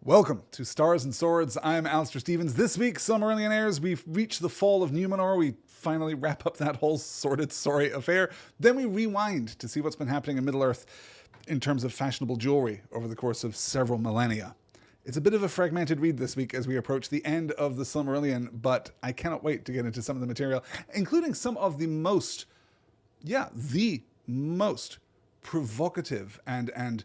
Welcome to Stars and Swords. I'm Alistair Stevens. This week, Silmarillion airs. We've reached the fall of Númenor. We finally wrap up that whole sordid, sorry affair. Then we rewind to see what's been happening in Middle-earth in terms of fashionable jewelry over the course of several millennia. It's a bit of a fragmented read this week as we approach the end of the Silmarillion, but I cannot wait to get into some of the material, including some of the most provocative and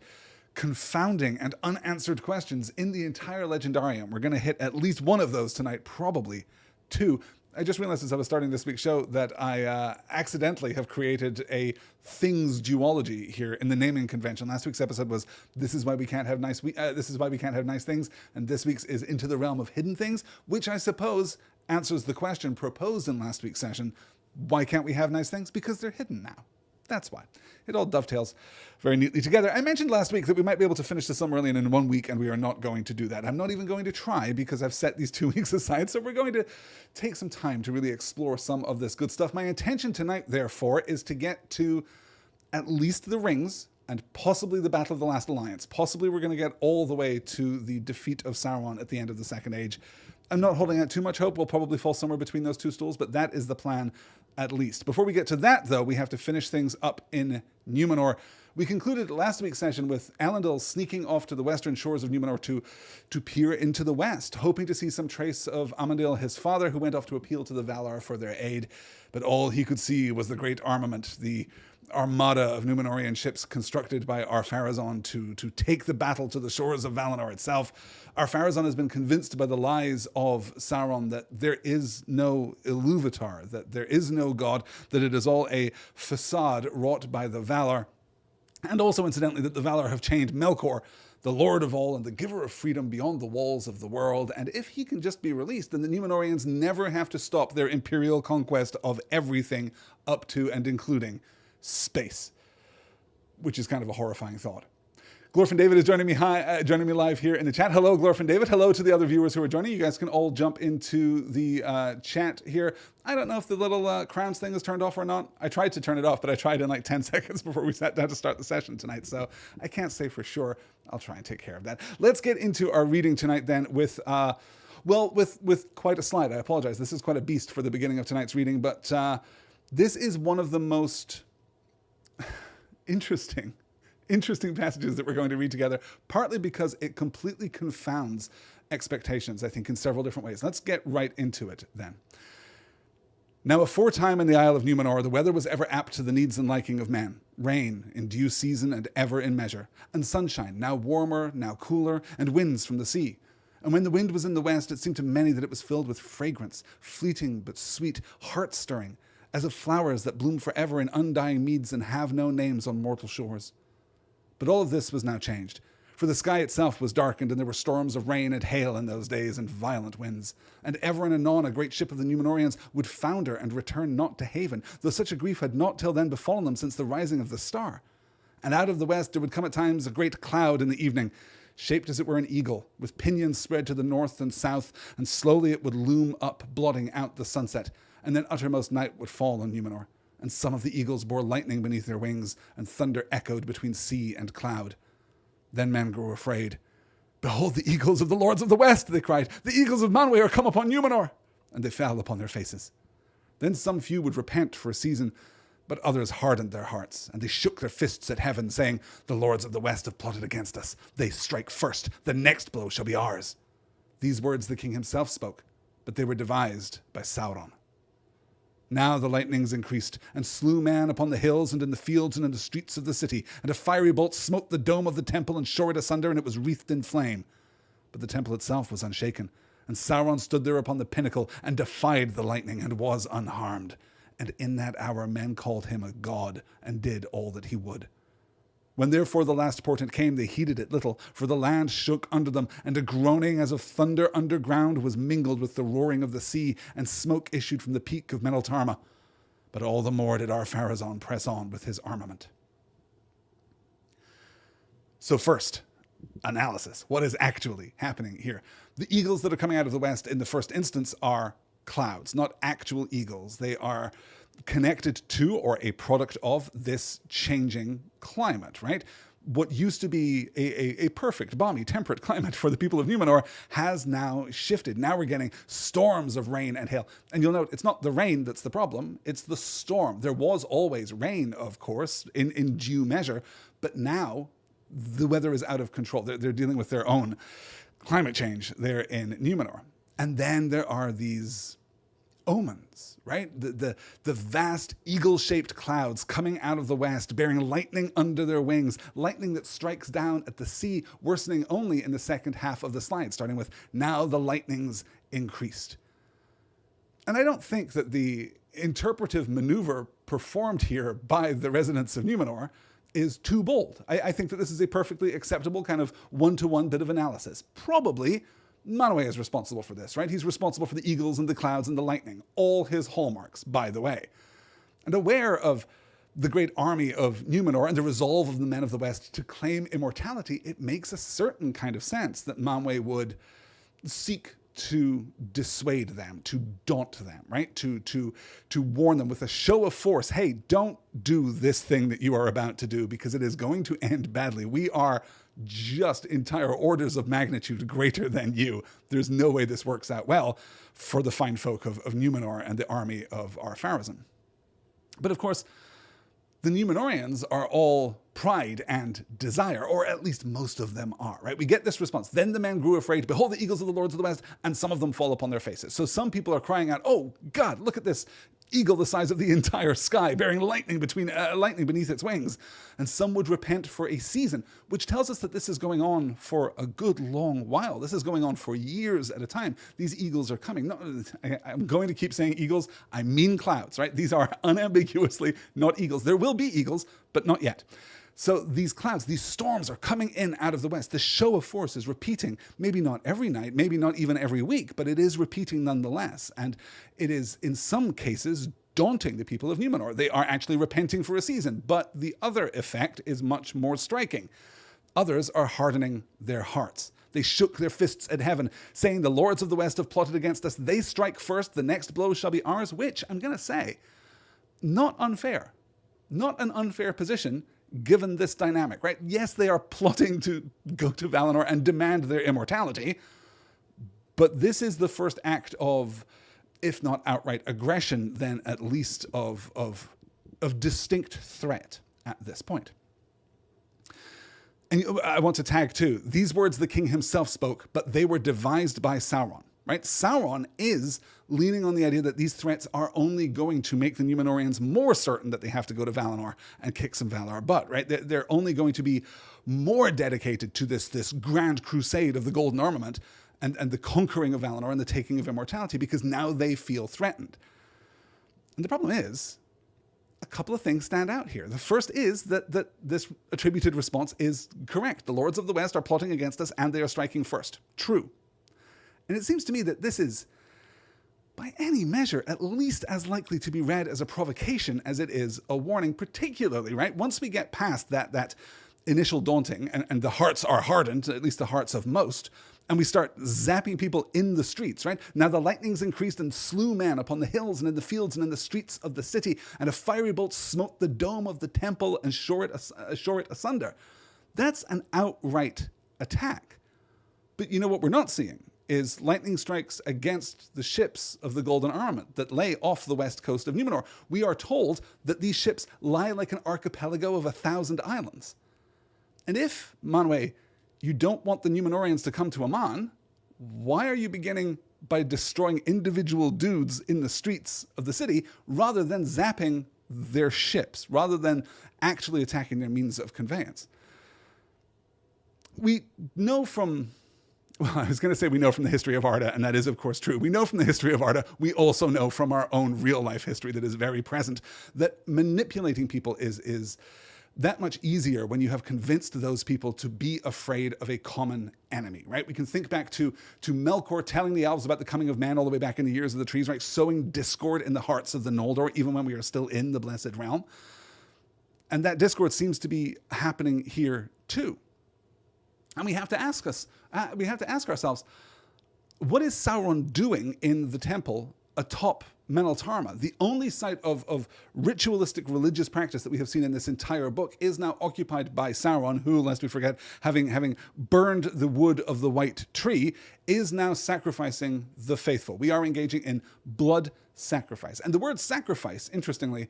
confounding and unanswered questions in the entire Legendarium. We're going to hit at least one of those tonight, probably two. I just realized as I was starting this week's show that I accidentally have created a things duology here in the naming convention. Last week's episode was "This is why we can't have nice things," and this week's is "Into the realm of hidden things," which I suppose answers the question proposed in last week's session: why can't we have nice things? Because they're hidden now. That's why. It all dovetails very neatly together. I mentioned last week that we might be able to finish the Silmarillion in 1 week, and we are not going to do that. I'm not even going to try because I've set these 2 weeks aside, so we're going to take some time to really explore some of this good stuff. My intention tonight, therefore, is to get to at least the rings and possibly the Battle of the Last Alliance. Possibly we're going to get all the way to the defeat of Sauron at the end of the Second Age. I'm not holding out too much hope. We'll probably fall somewhere between those two stools, but that is the plan at least. Before we get to that, though, we have to finish things up in Númenor. We concluded last week's session with Elendil sneaking off to the western shores of Númenor to peer into the west, hoping to see some trace of Amandil, his father, who went off to appeal to the Valar for their aid. But all he could see was the great armament, the armada of Númenorian ships constructed by Ar-Pharazôn to take the battle to the shores of Valinor itself. Ar-Pharazôn has been convinced by the lies of Sauron that there is no Iluvatar, that there is no god, that it is all a facade wrought by the Valar. And also, incidentally, that the Valar have chained Melkor, the Lord of all and the giver of freedom, beyond the walls of the world. And if he can just be released, then the Númenorians never have to stop their imperial conquest of everything up to and including space, which is kind of a horrifying thought. Glorfin David is joining me live here in the chat. Hello, Glorfin David. Hello to the other viewers who are joining. You guys can all jump into the chat here. I don't know if the little crowns thing is turned off or not. I tried to turn it off, but I tried in like 10 seconds before we sat down to start the session tonight, so I can't say for sure. I'll try and take care of that. Let's get into our reading tonight then with quite a slide. I apologize. This is quite a beast for the beginning of tonight's reading, but this is one of the most interesting passages that we're going to read together, partly because it completely confounds expectations, I think, in several different ways. Let's get right into it then. Now, aforetime in the Isle of Númenor, the weather was ever apt to the needs and liking of man. Rain in due season and ever in measure, and sunshine, now warmer, now cooler, and winds from the sea. And when the wind was in the west, it seemed to many that it was filled with fragrance, fleeting but sweet, heart-stirring, as of flowers that bloom forever in undying meads and have no names on mortal shores. But all of this was now changed, for the sky itself was darkened, and there were storms of rain and hail in those days, and violent winds. And ever and anon a great ship of the Númenorians would founder and return not to haven, though such a grief had not till then befallen them since the rising of the star. And out of the west there would come at times a great cloud in the evening, shaped as it were an eagle, with pinions spread to the north and south, and slowly it would loom up, blotting out the sunset, and then uttermost night would fall on Númenor. And some of the eagles bore lightning beneath their wings, and thunder echoed between sea and cloud. Then men grew afraid. "Behold the eagles of the lords of the west," they cried. "The eagles of Manwë are come upon Númenor." And they fell upon their faces. Then some few would repent for a season, but others hardened their hearts, and they shook their fists at heaven, saying, "The lords of the west have plotted against us. They strike first. The next blow shall be ours." These words the king himself spoke, but they were devised by Sauron. Now the lightnings increased, and slew man upon the hills and in the fields and in the streets of the city, and a fiery bolt smote the dome of the temple and shore it asunder, and it was wreathed in flame. But the temple itself was unshaken, and Sauron stood there upon the pinnacle and defied the lightning and was unharmed. And in that hour men called him a god and did all that he would. When therefore the last portent came, they heeded it little, for the land shook under them, and a groaning as of thunder underground was mingled with the roaring of the sea, and smoke issued from the peak of Meneltarma. But all the more did Ar-Pharazôn press on with his armament. So first, analysis. What is actually happening here? The eagles that are coming out of the west in the first instance are clouds, not actual eagles. They are connected to or a product of this changing climate, right? what used to be a perfect, balmy, temperate climate for the people of Númenor has now shifted. Now we're getting storms of rain and hail. And you'll note it's not the rain that's the problem, it's the storm. There was always rain, of course, in due measure, but now the weather is out of control. They're dealing with their own climate change there in Númenor. And then there are these omens, right? The vast eagle-shaped clouds coming out of the west, bearing lightning under their wings, lightning that strikes down at the sea, worsening only in the second half of the slide, starting with now the lightnings increased. And I don't think that the interpretive maneuver performed here by the residents of Númenor is too bold. I think that this is a perfectly acceptable kind of one-to-one bit of analysis. Probably Manwë is responsible for this, right? He's responsible for the eagles and the clouds and the lightning, all his hallmarks, by the way. And aware of the great army of Númenor and the resolve of the men of the West to claim immortality, it makes a certain kind of sense that Manwë would seek to dissuade them, to daunt them, right? To warn them with a show of force. Hey, don't do this thing that you are about to do because it is going to end badly. We are just entire orders of magnitude greater than you. There's no way this works out well for the fine folk of Númenor and the army of Ar-Pharazôn. But of course, the Númenorians are all pride and desire, or at least most of them are, right? We get this response. Then the men grew afraid. Behold, the eagles of the lords of the west, and some of them fall upon their faces. So some people are crying out, oh, God, look at this eagle the size of the entire sky, bearing lightning beneath its wings. And some would repent for a season, which tells us that this is going on for a good long while. This is going on for years at a time. These eagles are coming. No, I'm going to keep saying eagles. I mean clouds, right? These are unambiguously not eagles. There will be eagles, but not yet. So these clouds, these storms are coming in out of the west. This show of force is repeating, maybe not every night, maybe not even every week, but it is repeating nonetheless. And it is, in some cases, daunting the people of Númenor. They are actually repenting for a season, but the other effect is much more striking. Others are hardening their hearts. They shook their fists at heaven, saying, the lords of the west have plotted against us. They strike first, the next blow shall be ours, which, I'm going to say, not unfair. Not an unfair position, given this dynamic, right? Yes, they are plotting to go to Valinor and demand their immortality, but this is the first act of, if not outright aggression, then at least of distinct threat at this point. And I want to tag too, these words the king himself spoke, but they were devised by Sauron. Right? Sauron is leaning on the idea that these threats are only going to make the Númenorians more certain that they have to go to Valinor and kick some Valar butt, right? They're only going to be more dedicated to this grand crusade of the Golden Armament and the conquering of Valinor and the taking of immortality because now they feel threatened. And the problem is, a couple of things stand out here. The first is that this attributed response is correct. The lords of the west are plotting against us and they are striking first. True. And it seems to me that this is, by any measure, at least as likely to be read as a provocation as it is a warning, particularly, right? Once we get past that initial daunting and the hearts are hardened, at least the hearts of most, and we start zapping people in the streets, right? Now the lightnings increased and slew men upon the hills and in the fields and in the streets of the city, and a fiery bolt smote the dome of the temple and shore it asunder. That's an outright attack. But you know what we're not seeing is lightning strikes against the ships of the Golden Armament that lay off the west coast of Númenor. We are told that these ships lie like an archipelago of 1,000 islands. And if, Manwë, you don't want the Númenorians to come to Aman, why are you beginning by destroying individual dudes in the streets of the city rather than zapping their ships, rather than actually attacking their means of conveyance? We know from... Well, I was going to say we know from the history of Arda, and that is, of course, true. We know from the history of Arda. We also know from our own real-life history that is very present that manipulating people is that much easier when you have convinced those people to be afraid of a common enemy, right? We can think back to Melkor telling the elves about the coming of man all the way back in the years of the trees, right? Sowing discord in the hearts of the Noldor, even when we are still in the Blessed Realm. And that discord seems to be happening here, too. And we have to ask ourselves, what is Sauron doing in the temple atop Meneltarma. The only site of ritualistic religious practice that we have seen in this entire book is now occupied by Sauron, who, lest we forget, having burned the wood of the white tree, is now sacrificing the faithful. We are engaging in blood sacrifice. And the word sacrifice, interestingly,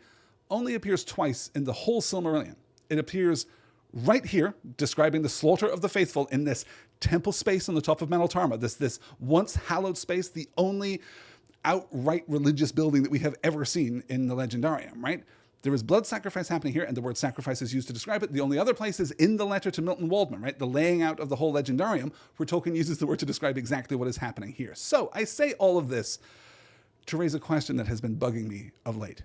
only appears twice in the whole Silmarillion. It appears right here, describing the slaughter of the faithful in this temple space on the top of Meneltarma, this once hallowed space, the only outright religious building that we have ever seen in the Legendarium, right? There is blood sacrifice happening here, and the word sacrifice is used to describe it. The only other place is in the letter to Milton Waldman, right? The laying out of the whole Legendarium, where Tolkien uses the word to describe exactly what is happening here. So I say all of this to raise a question that has been bugging me of late.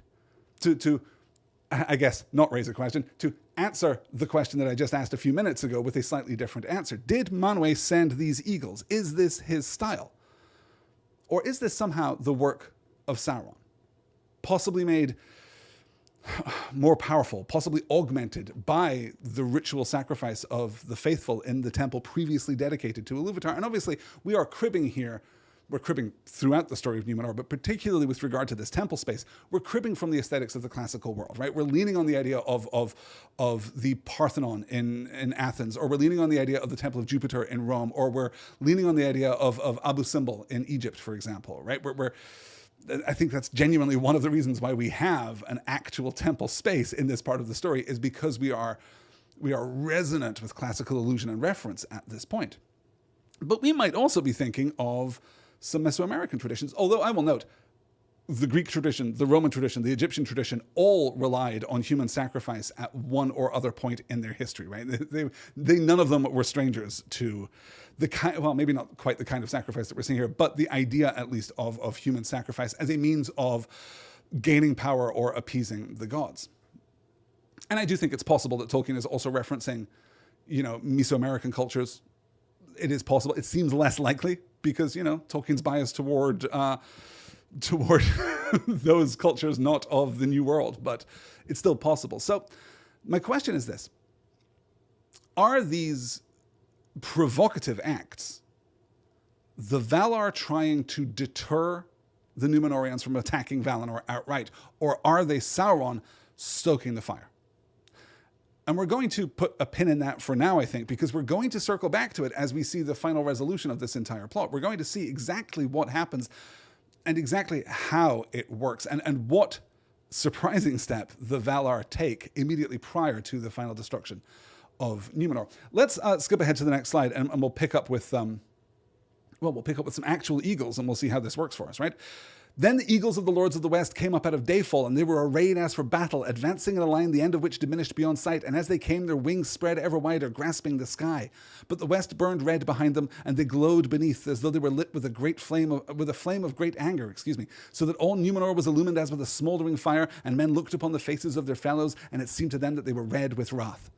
I guess, not raise a question, to answer the question that I just asked a few minutes ago with a slightly different answer. Did Manwë send these eagles? Is this his style? Or is this somehow the work of Sauron? Possibly made more powerful, possibly augmented by the ritual sacrifice of the faithful in the temple previously dedicated to Iluvatar. And obviously, we are cribbing here. We're cribbing throughout the story of Númenor, but particularly with regard to this temple space, we're cribbing from the aesthetics of the classical world, right? We're leaning on the idea of the Parthenon in Athens, or we're leaning on the idea of the Temple of Jupiter in Rome, or we're leaning on the idea of Abu Simbel in Egypt, for example, right? I think that's genuinely one of the reasons why we have an actual temple space in this part of the story, is because we are resonant with classical allusion and reference at this point. But we might also be thinking of some Mesoamerican traditions, although I will note the Greek tradition, the Roman tradition, the Egyptian tradition all relied on human sacrifice at one or other point in their history, right? None of them were strangers to the kind, well, maybe not quite the kind of sacrifice that we're seeing here, but the idea at least of human sacrifice as a means of gaining power or appeasing the gods. And I do think it's possible that Tolkien is also referencing, Mesoamerican cultures. It is possible. It seems less likely because, Tolkien's biased toward those cultures not of the New World, but it's still possible. So my question is this. Are these provocative acts the Valar trying to deter the Númenóreans from attacking Valinor outright, or are they Sauron stoking the fire? And we're going to put a pin in that for now, I think, because we're going to circle back to it as we see the final resolution of this entire plot. We're going to see exactly what happens and exactly how it works and what surprising step the Valar take immediately prior to the final destruction of Númenor. Let's skip ahead to the next slide and we'll pick up with some actual eagles and we'll see how this works for us, right? Then the eagles of the Lords of the West came up out of dayfall, and they were arrayed as for battle, advancing in a line the end of which diminished beyond sight, and as they came their wings spread ever wider, grasping the sky. But the west burned red behind them, and they glowed beneath, as though they were lit with a flame of great anger, so that all Númenor was illumined as with a smouldering fire, and men looked upon the faces of their fellows, and it seemed to them that they were red with wrath.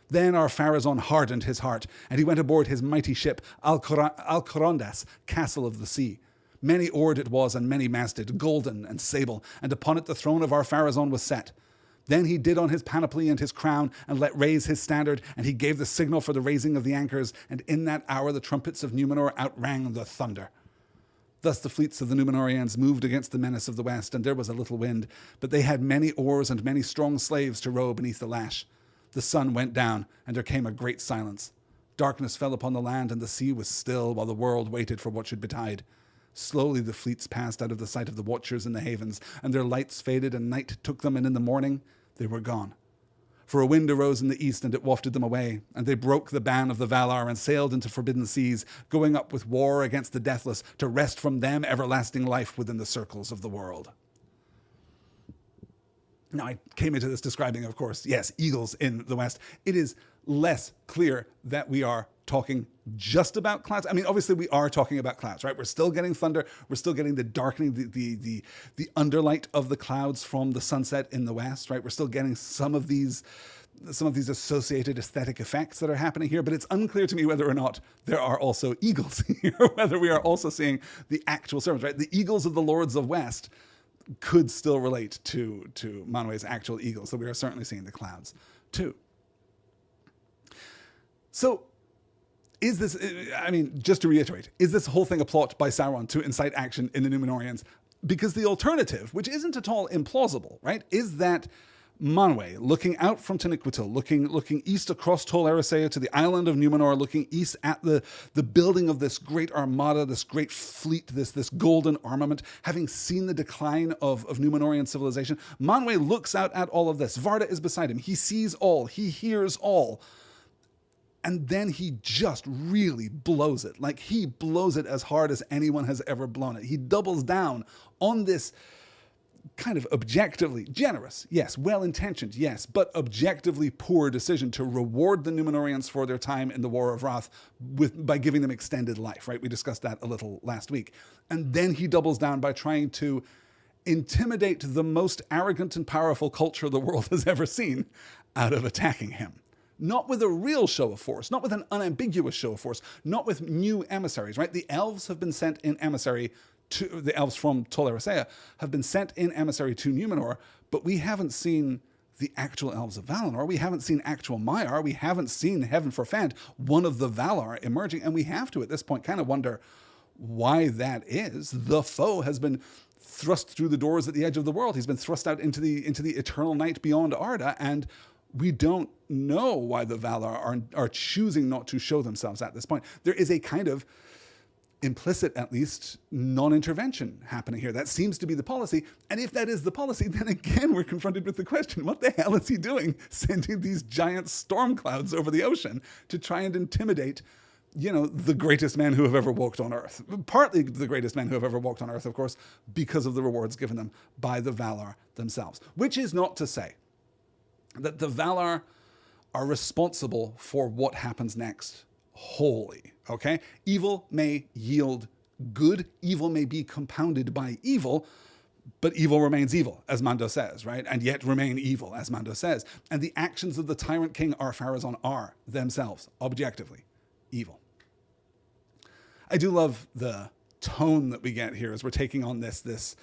Then our Pharazôn hardened his heart, and he went aboard his mighty ship, Alcorandas, Castle of the Sea. Many oared it was, and many masted, golden and sable, and upon it the throne of our Pharazôn was set. Then he did on his panoply and his crown, and let raise his standard, and he gave the signal for the raising of the anchors, and in that hour the trumpets of Númenor outrang the thunder. Thus the fleets of the Númenóreans moved against the menace of the west, and there was a little wind, but they had many oars and many strong slaves to row beneath the lash. The sun went down, and there came a great silence. Darkness fell upon the land, and the sea was still, while the world waited for what should betide. Slowly the fleets passed out of the sight of the watchers in the havens, and their lights faded, and night took them, and in the morning they were gone. For a wind arose in the east, and it wafted them away, and they broke the ban of the Valar and sailed into forbidden seas, going up with war against the deathless, to wrest from them everlasting life within the circles of the world. Now, I came into this describing, of course, yes, eagles in the west. It is less clear that we are talking just about clouds. I mean, obviously we are talking about clouds, right? We're still getting thunder. We're still getting the darkening, the underlight of the clouds from the sunset in the west, right? We're still getting some of these associated aesthetic effects that are happening here, but it's unclear to me whether or not there are also eagles here, whether we are also seeing the actual servants, right? The eagles of the Lords of West could still relate to Manwë's actual eagles, so we are certainly seeing the clouds too. So is this, I mean, just to reiterate, is this whole thing a plot by Sauron to incite action in the Númenóreans? Because the alternative, which isn't at all implausible, right, is that Manwë, looking out from Taniquetil, looking east across Tol Eressëa to the island of Númenor, looking east at the building of this great armada, this great fleet, this golden armament, having seen the decline of Númenorian civilization, Manwë looks out at all of this. Varda is beside him. He sees all. He hears all. And then he just really blows it. Like, he blows it as hard as anyone has ever blown it. He doubles down on this kind of objectively generous, yes, well-intentioned, yes, but objectively poor decision to reward the Númenorians for their time in the War of Wrath by giving them extended life, right? We discussed that a little last week. And then he doubles down by trying to intimidate the most arrogant and powerful culture the world has ever seen out of attacking him. Not with a real show of force, not with an unambiguous show of force, not with new emissaries, right? The elves have been sent in emissary to, the elves from Tol Eressëa have been sent in emissary to Númenor, but we haven't seen the actual elves of Valinor. We haven't seen actual Maiar. We haven't seen, heaven forfend, one of the Valar emerging, and we have to, at this point, kind of wonder why that is. The foe has been thrust through the doors at the edge of the world. He's been thrust out into the eternal night beyond Arda, and we don't know why the Valar are choosing not to show themselves at this point. There is a kind of implicit, at least, non-intervention happening here. That seems to be the policy. And if that is the policy, then again, we're confronted with the question, what the hell is he doing sending these giant storm clouds over the ocean to try and intimidate, you know, the greatest men who have ever walked on Earth? Partly the greatest men who have ever walked on Earth, of course, because of the rewards given them by the Valar themselves. Which is not to say that the Valar are responsible for what happens next wholly, okay? Evil may yield good, evil may be compounded by evil, but evil remains evil, as Mando says, right? And yet remain evil, as Mando says. And the actions of the tyrant king Ar-Pharazôn are themselves, objectively, evil. I do love the tone that we get here as we're taking on this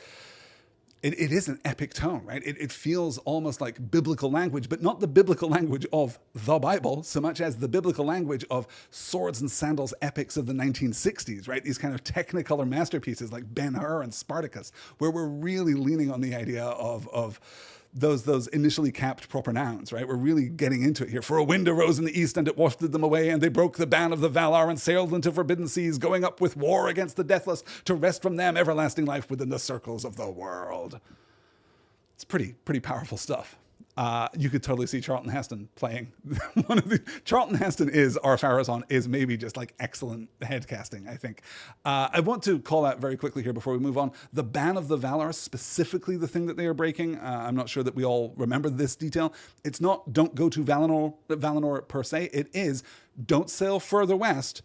it is an epic tone, right? It feels almost like biblical language, but not the biblical language of the Bible so much as the biblical language of swords and sandals epics of the 1960s, right? These kind of technicolor masterpieces like Ben-Hur and Spartacus, where we're really leaning on the idea of those initially capped proper nouns, right? We're really getting into it here. For a wind arose in the east and it wafted them away, and they broke the ban of the Valar and sailed into forbidden seas, going up with war against the deathless to wrest from them everlasting life within the circles of the world. It's pretty powerful stuff. You could totally see Charlton Heston playing one of the... Charlton Heston is Ar-Pharazôn, is maybe just like excellent head casting, I think. I want to call out very quickly here before we move on, the ban of the Valar, specifically the thing that they are breaking. I'm not sure that we all remember this detail. It's not don't go to Valinor per se. It is don't sail further west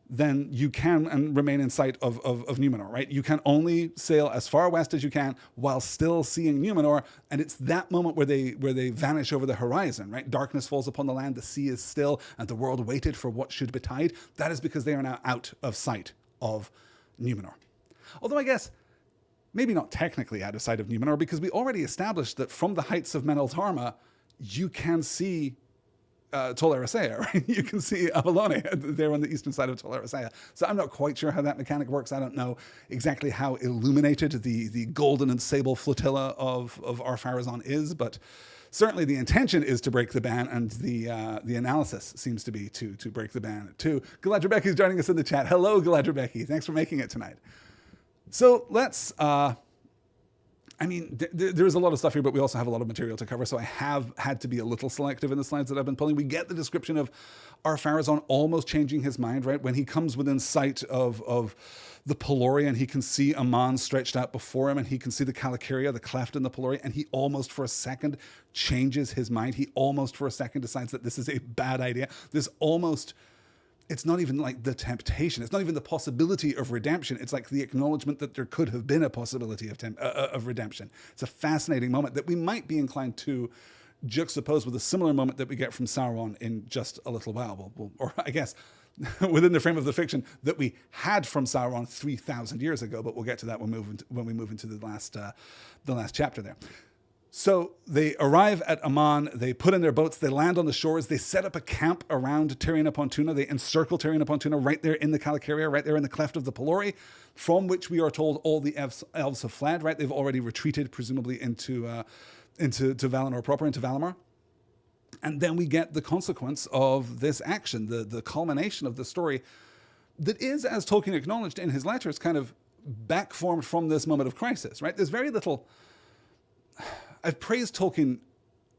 then you can and remain in sight of Númenor, right? You can only sail as far west as you can while still seeing Númenor, and it's that moment where they vanish over the horizon, right? Darkness falls upon the land, the sea is still, and the world waited for what should betide. That is because they are now out of sight of Númenor. Although I guess maybe not technically out of sight of Númenor, because we already established that from the heights of Men Eltarma, you can see Tol Eressëa, right? You can see Avalone there on the eastern side of Tol Eressëa. So I'm not quite sure how that mechanic works. I don't know exactly how illuminated the golden and sable flotilla of Ar-Pharazôn is, but certainly the intention is to break the ban, and the analysis seems to be to break the ban too. Galadra Becky's joining us in the chat. Hello, Galadra Becky. Thanks for making it tonight. So let's... there's a lot of stuff here, but we also have a lot of material to cover, so I have had to be a little selective in the slides that I've been pulling. We get the description of Ar-Pharazôn almost changing his mind, right? When he comes within sight of the Pelori, and he can see Aman stretched out before him, and he can see the Calacaria, the cleft in the Pelori, and he almost for a second changes his mind. He almost for a second decides that this is a bad idea. It's not even like the temptation. It's not even the possibility of redemption. It's like the acknowledgement that there could have been a possibility of redemption. It's a fascinating moment that we might be inclined to juxtapose with a similar moment that we get from Sauron in just a little while. Or I guess within the frame of the fiction that we had from Sauron 3,000 years ago, but we'll get to that when we move into the last chapter there. So they arrive at Aman, they put in their boats, they land on the shores, they set up a camp around Tirion upon Tuna, they encircle Tirion upon Tuna right there in the Calacaria, right there in the cleft of the Pelori, from which we are told all the elves have fled, right? They've already retreated, presumably into Valinor proper, into Valimar. And then we get the consequence of this action, the culmination of the story that is, as Tolkien acknowledged in his letters, kind of backformed from this moment of crisis, right? There's very little... I've praised Tolkien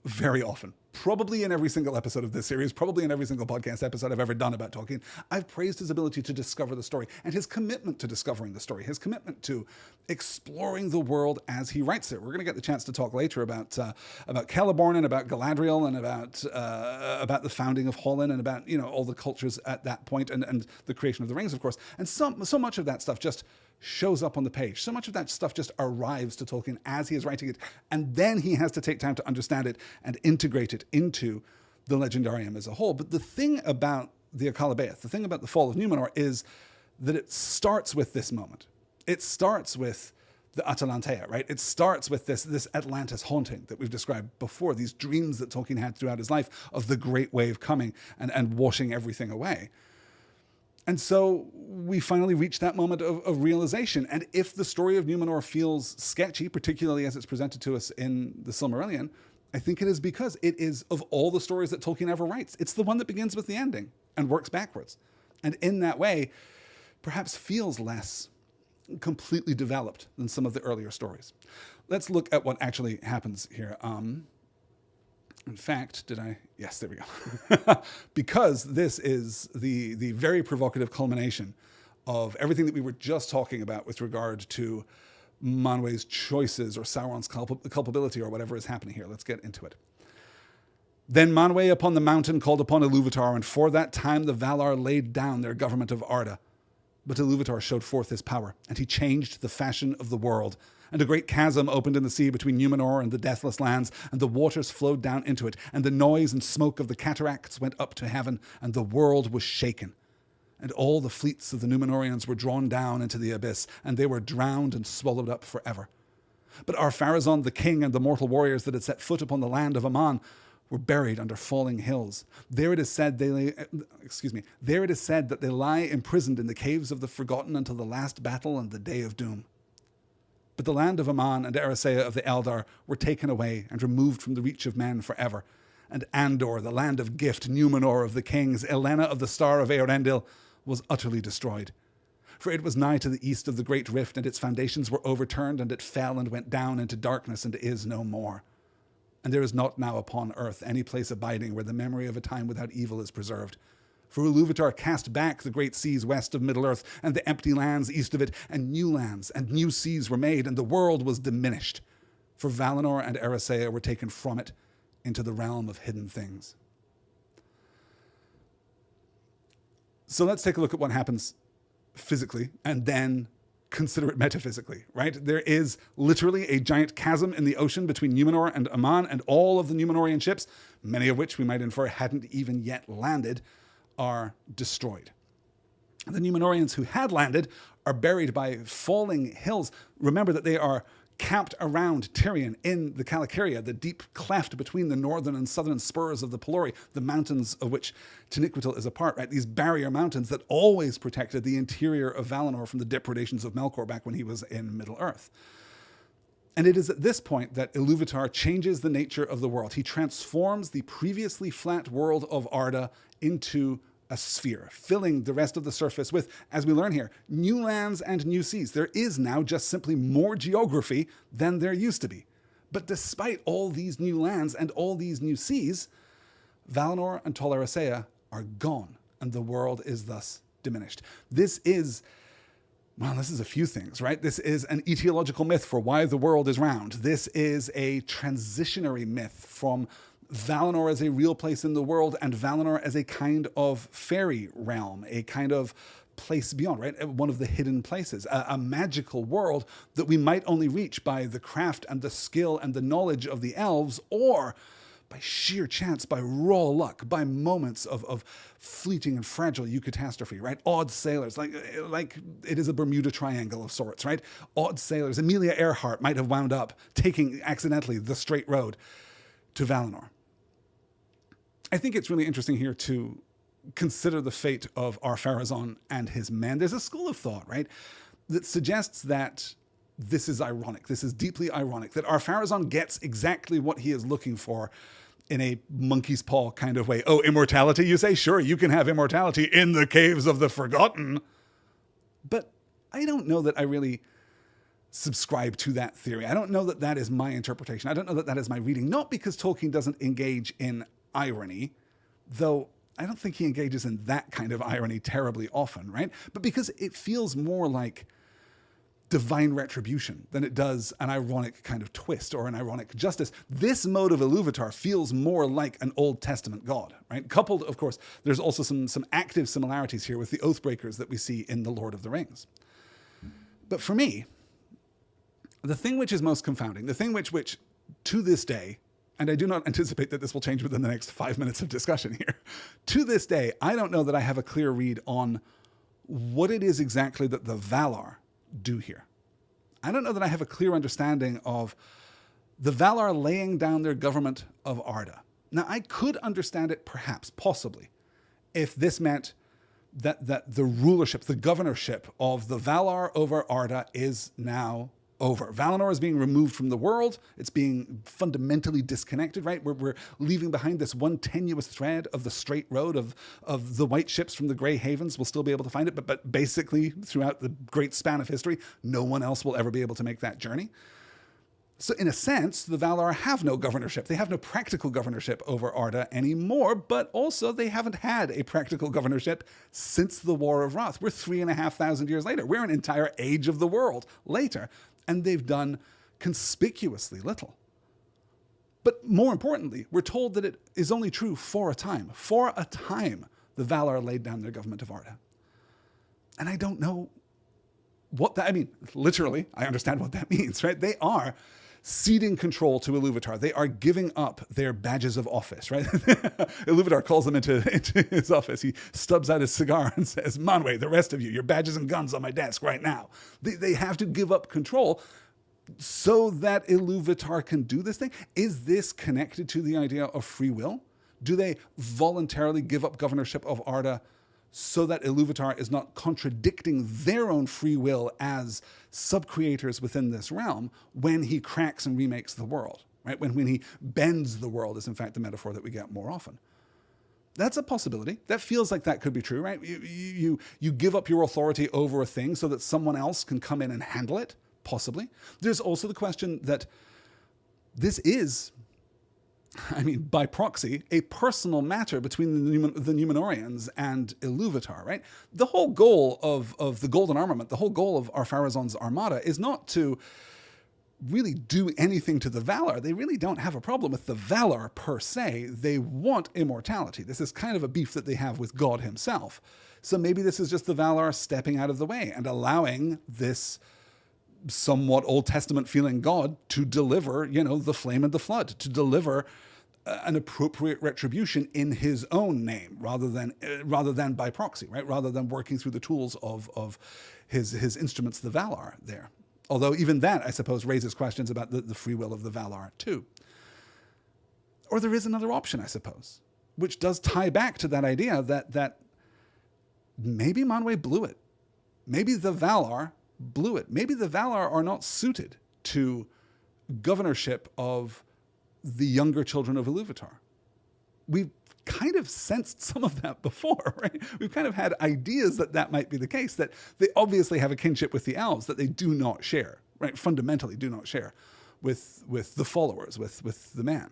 very often, probably in every single episode of this series, probably in every single podcast episode I've ever done about Tolkien. I've praised his ability to discover the story and his commitment to discovering the story, his commitment to exploring the world as he writes it. We're going to get the chance to talk later about Celeborn and about Galadriel and about the founding of Hollin and about, you know, all the cultures at that point and the creation of the rings, of course. And so much of that stuff just shows up on the page. So much of that stuff just arrives to Tolkien as he is writing it, and then he has to take time to understand it and integrate it into the Legendarium as a whole. But the thing about the Akalabeath, the thing about the fall of Númenor, is that it starts with this moment. It starts with the Atalantea, right? It starts with this Atlantis haunting that we've described before, these dreams that Tolkien had throughout his life of the great wave coming and washing everything away. And so we finally reach that moment of realization. And if the story of Númenor feels sketchy, particularly as it's presented to us in the Silmarillion, I think it is because it is, of all the stories that Tolkien ever writes, it's the one that begins with the ending and works backwards. And in that way, perhaps feels less completely developed than some of the earlier stories. Let's look at what actually happens here. In fact, yes, there we go. Because this is the very provocative culmination of everything that we were just talking about with regard to Manwë's choices or Sauron's culpability or whatever is happening here. Let's get into it. Then Manwë upon the mountain called upon Ilúvatar, and for that time the Valar laid down their government of Arda. But Ilúvatar showed forth his power, and he changed the fashion of the world. And a great chasm opened in the sea between Númenor and the deathless lands, and the waters flowed down into it, and the noise and smoke of the cataracts went up to heaven, and the world was shaken. And all the fleets of the Númenorians were drawn down into the abyss, and they were drowned and swallowed up forever. But Ar-Pharazôn the king and the mortal warriors that had set foot upon the land of Aman were buried under falling hills. There it is said There it is said that they lie imprisoned in the caves of the forgotten until the last battle and the day of doom. But the land of Aman and Eressëa of the Eldar were taken away and removed from the reach of men forever. And Andor, the land of gift, Númenor of the kings, Elena of the star of Eärendil, was utterly destroyed. For it was nigh to the east of the great rift, and its foundations were overturned, and it fell and went down into darkness, and is no more. And there is not now upon earth any place abiding where the memory of a time without evil is preserved. For Ilúvatar cast back the great seas west of Middle-earth, and the empty lands east of it, and new lands and new seas were made, and the world was diminished. For Valinor and Eressëa were taken from it into the realm of hidden things. So let's take a look at what happens physically, and then consider it metaphysically, right? There is literally a giant chasm in the ocean between Númenor and Aman, and all of the Númenorian ships, many of which we might infer hadn't even yet landed, are destroyed. The Númenorians who had landed are buried by falling hills. Remember that they are camped around Tirion in the Calacaria, the deep cleft between the northern and southern spurs of the Pelori, the mountains of which Taniquetil is a part, right? These barrier mountains that always protected the interior of Valinor from the depredations of Melkor back when he was in Middle-earth. And it is at this point that Ilúvatar changes the nature of the world. He transforms the previously flat world of Arda into a sphere, filling the rest of the surface with, as we learn here, new lands and new seas. There is now just simply more geography than there used to be. But despite all these new lands and all these new seas, Valinor and Tol Eressëa are gone, and the world is thus diminished. This is a few things, right? This is an etiological myth for why the world is round. This is a transitionary myth from Valinor as a real place in the world and Valinor as a kind of fairy realm, a kind of place beyond, right? One of the hidden places, a magical world that we might only reach by the craft and the skill and the knowledge of the elves, or by sheer chance, by raw luck, by moments of fleeting and fragile eucatastrophe, right? Odd sailors, like it is a Bermuda Triangle of sorts, right? Odd sailors. Amelia Earhart might have wound up taking accidentally the straight road to Valinor. I think it's really interesting here to consider the fate of Ar-Pharazôn and his men. There's a school of thought, right, that suggests that this is ironic. This is deeply ironic, that Ar-Pharazôn gets exactly what he is looking for in a monkey's paw kind of way. Oh, immortality, you say? Sure, you can have immortality in the caves of the Forgotten. But I don't know that I really subscribe to that theory. I don't know that that is my interpretation. I don't know that that is my reading. Not because Tolkien doesn't engage in irony, though I don't think he engages in that kind of irony terribly often, right? But because it feels more like divine retribution than it does an ironic kind of twist or an ironic justice. This mode of Ilúvatar feels more like an Old Testament god, right? Coupled, of course, there's also some active similarities here with the Oathbreakers that we see in The Lord of the Rings. But for me, the thing which is most confounding, the thing which to this day, and I do not anticipate that this will change within the next 5 minutes of discussion here, to this day, I don't know that I have a clear read on what it is exactly that the Valar do here. I don't know that I have a clear understanding of the Valar laying down their government of Arda. Now, I could understand it perhaps, possibly, if this meant that the rulership, the governorship of the Valar over Arda is now over. Valinor is being removed from the world. It's being fundamentally disconnected, right? We're leaving behind this one tenuous thread of the straight road of the white ships from the Grey Havens. We'll still be able to find it, but basically throughout the great span of history, no one else will ever be able to make that journey. So in a sense, the Valar have no governorship. They have no practical governorship over Arda anymore, but also they haven't had a practical governorship since the War of Wrath. We're 3,500 years later. We're an entire age of the world later. And they've done conspicuously little. But more importantly, we're told that it is only true for a time. For a time, the Valar laid down their government of Arda. And I don't know what that, I mean, literally, I understand what that means, right? They are ceding control to Ilúvatar. They are giving up their badges of office, right? Ilúvatar calls them into his office. He stubs out his cigar and says, Manwë, the rest of you, your badges and guns on my desk right now. They have to give up control so that Ilúvatar can do this thing. Is this connected to the idea of free will? Do they voluntarily give up governorship of Arda so that Ilúvatar is not contradicting their own free will as sub-creators within this realm when he cracks and remakes the world, right? When he bends the world is in fact the metaphor that we get more often. That's a possibility. That feels like that could be true, right? You give up your authority over a thing so that someone else can come in and handle it, possibly. There's also the question that this is, I mean, by proxy, a personal matter between the Númenorians and Ilúvatar, right? The whole goal of the Golden Armament, the whole goal of Ar-Pharazôn's armada is not to really do anything to the Valar. They really don't have a problem with the Valar per se. They want immortality. This is kind of a beef that they have with God himself. So maybe this is just the Valar stepping out of the way and allowing this somewhat Old Testament feeling God to deliver, the flame and the flood, to deliver an appropriate retribution in his own name rather than by proxy, right? Rather than working through the tools of his instruments, the Valar there. Although even that, I suppose, raises questions about the free will of the Valar too. Or there is another option, I suppose, which does tie back to that idea that maybe Manwë blew it. Maybe the Valar blew it. Maybe the Valar are not suited to governorship of the younger children of Ilúvatar. We've kind of sensed some of that before, right? We've kind of had ideas that might be the case, that they obviously have a kinship with the elves that they do not share, right? Fundamentally do not share with the followers, with the man.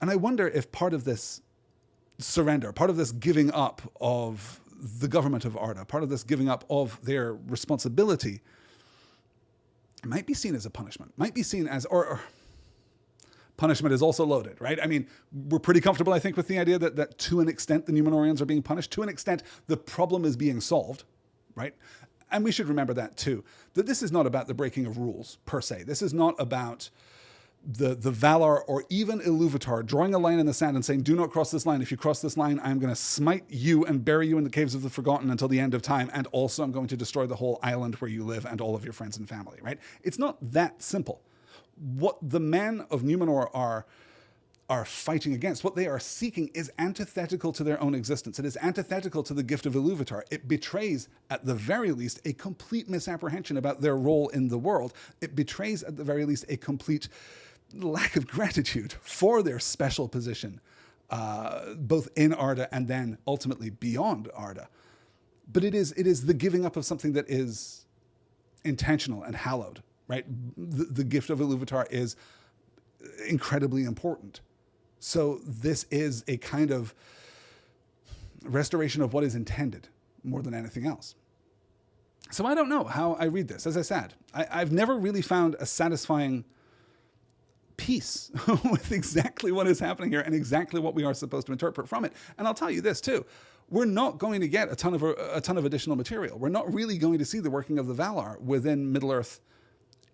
And I wonder if part of this surrender, part of this giving up of the government of Arda, part of this giving up of their responsibility might be seen as a punishment, might be seen as, or punishment is also loaded, right? I mean, we're pretty comfortable, I think, with the idea that to an extent the Númenorians are being punished, to an extent the problem is being solved, right? And we should remember that too, that this is not about the breaking of rules per se. This is not about the Valar or even Iluvatar drawing a line in the sand and saying, do not cross this line. If you cross this line, I'm going to smite you and bury you in the caves of the Forgotten until the end of time. And also I'm going to destroy the whole island where you live and all of your friends and family, right? It's not that simple. What the men of Númenor are fighting against, what they are seeking, is antithetical to their own existence. It is antithetical to the gift of Iluvatar. It betrays, at the very least, a complete misapprehension about their role in the world. It betrays, at the very least, a complete lack of gratitude for their special position, both in Arda and then ultimately beyond Arda. But it is the giving up of something that is intentional and hallowed, right? The gift of Iluvatar is incredibly important. So this is a kind of restoration of what is intended more than anything else. So I don't know how I read this. As I said, I've never really found a satisfying peace with exactly what is happening here and exactly what we are supposed to interpret from it. And I'll tell you this too. We're not going to get a ton of additional material. We're not really going to see the working of the Valar within Middle-earth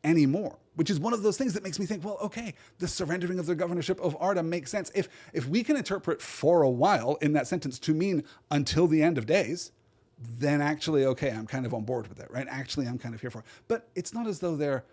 anymore, which is one of those things that makes me think, well, okay, the surrendering of the governorship of Arda makes sense. If we can interpret for a while in that sentence to mean until the end of days, then actually, okay, I'm kind of on board with it, right? Actually, I'm kind of here for it. But it's not as though they're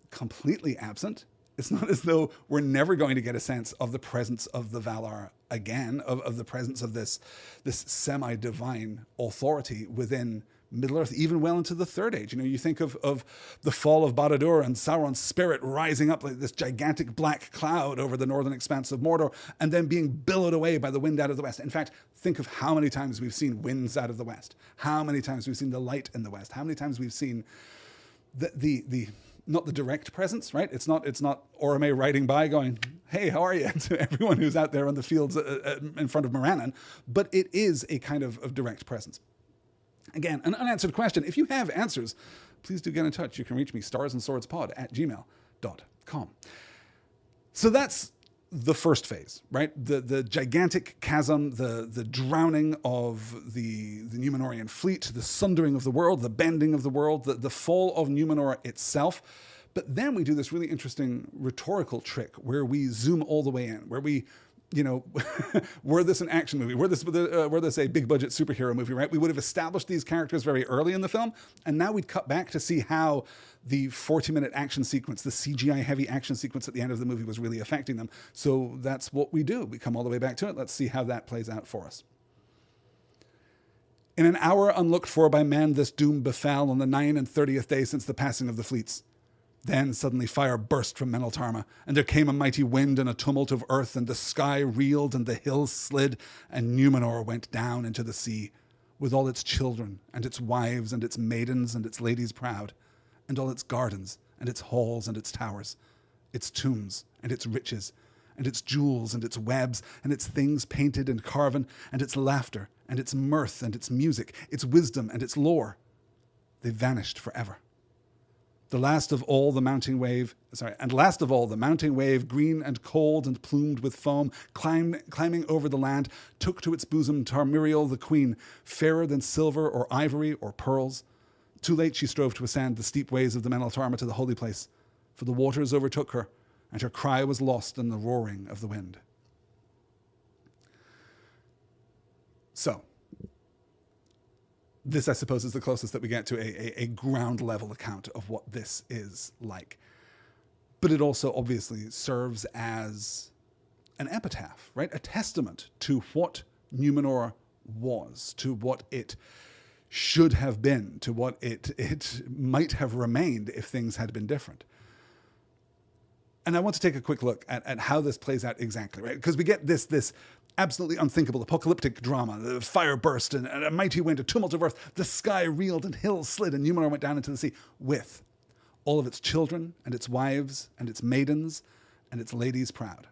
completely absent. It's not as though we're never going to get a sense of the presence of the Valar again, of the presence of this semi-divine authority within Middle-earth, even well into the Third Age. You know, you think of the fall of Barad-dûr and Sauron's spirit rising up like this gigantic black cloud over the northern expanse of Mordor and then being billowed away by the wind out of the west. In fact, think of how many times we've seen winds out of the west, how many times we've seen the light in the west, how many times we've seen the not the direct presence, right? It's not Orome riding by going, hey, how are you? to everyone who's out there on the fields in front of Morannon, but it is a kind of direct presence. Again, an unanswered question. If you have answers, please do get in touch. You can reach me, starsandswordspod@gmail.com. So that's the first phase, right? The gigantic chasm, the drowning of the Númenorian fleet, the sundering of the world, the bending of the world, the fall of Númenor itself. But then we do this really interesting rhetorical trick where we zoom all the way in, where we, were this an action movie, were this a big budget superhero movie, right? We would have established these characters very early in the film, and now we'd cut back to see how the 40-minute action sequence, the CGI-heavy action sequence at the end of the movie was really affecting them. So that's what we do. We come all the way back to it. Let's see how that plays out for us. In an hour unlooked for by man, this doom befell on the 39th day since the passing of the fleets. Then suddenly fire burst from Meneltarma, and there came a mighty wind and a tumult of earth, and the sky reeled and the hills slid, and Númenor went down into the sea, with all its children and its wives and its maidens and its ladies proud, and all its gardens and its halls and its towers, its tombs and its riches, and its jewels and its webs, and its things painted and carven, and its laughter and its mirth and its music, its wisdom and its lore. They vanished forever. Last of all, the mounting wave, green and cold and plumed with foam, climbing over the land, took to its bosom Tarmiriel the queen, fairer than silver or ivory or pearls. Too late she strove to ascend the steep ways of the Meneltarma to the holy place, for the waters overtook her, and her cry was lost in the roaring of the wind. So, this, I suppose, is the closest that we get to a ground-level account of what this is like. But it also obviously serves as an epitaph, right? A testament to what Númenor was, to what it should have been, to what it might have remained if things had been different. And I want to take a quick look at how this plays out exactly, right? Because we get this absolutely unthinkable apocalyptic drama, the fire burst and a mighty wind, a tumult of earth, the sky reeled and hills slid and Númenor went down into the sea with all of its children and its wives and its maidens and its ladies proud.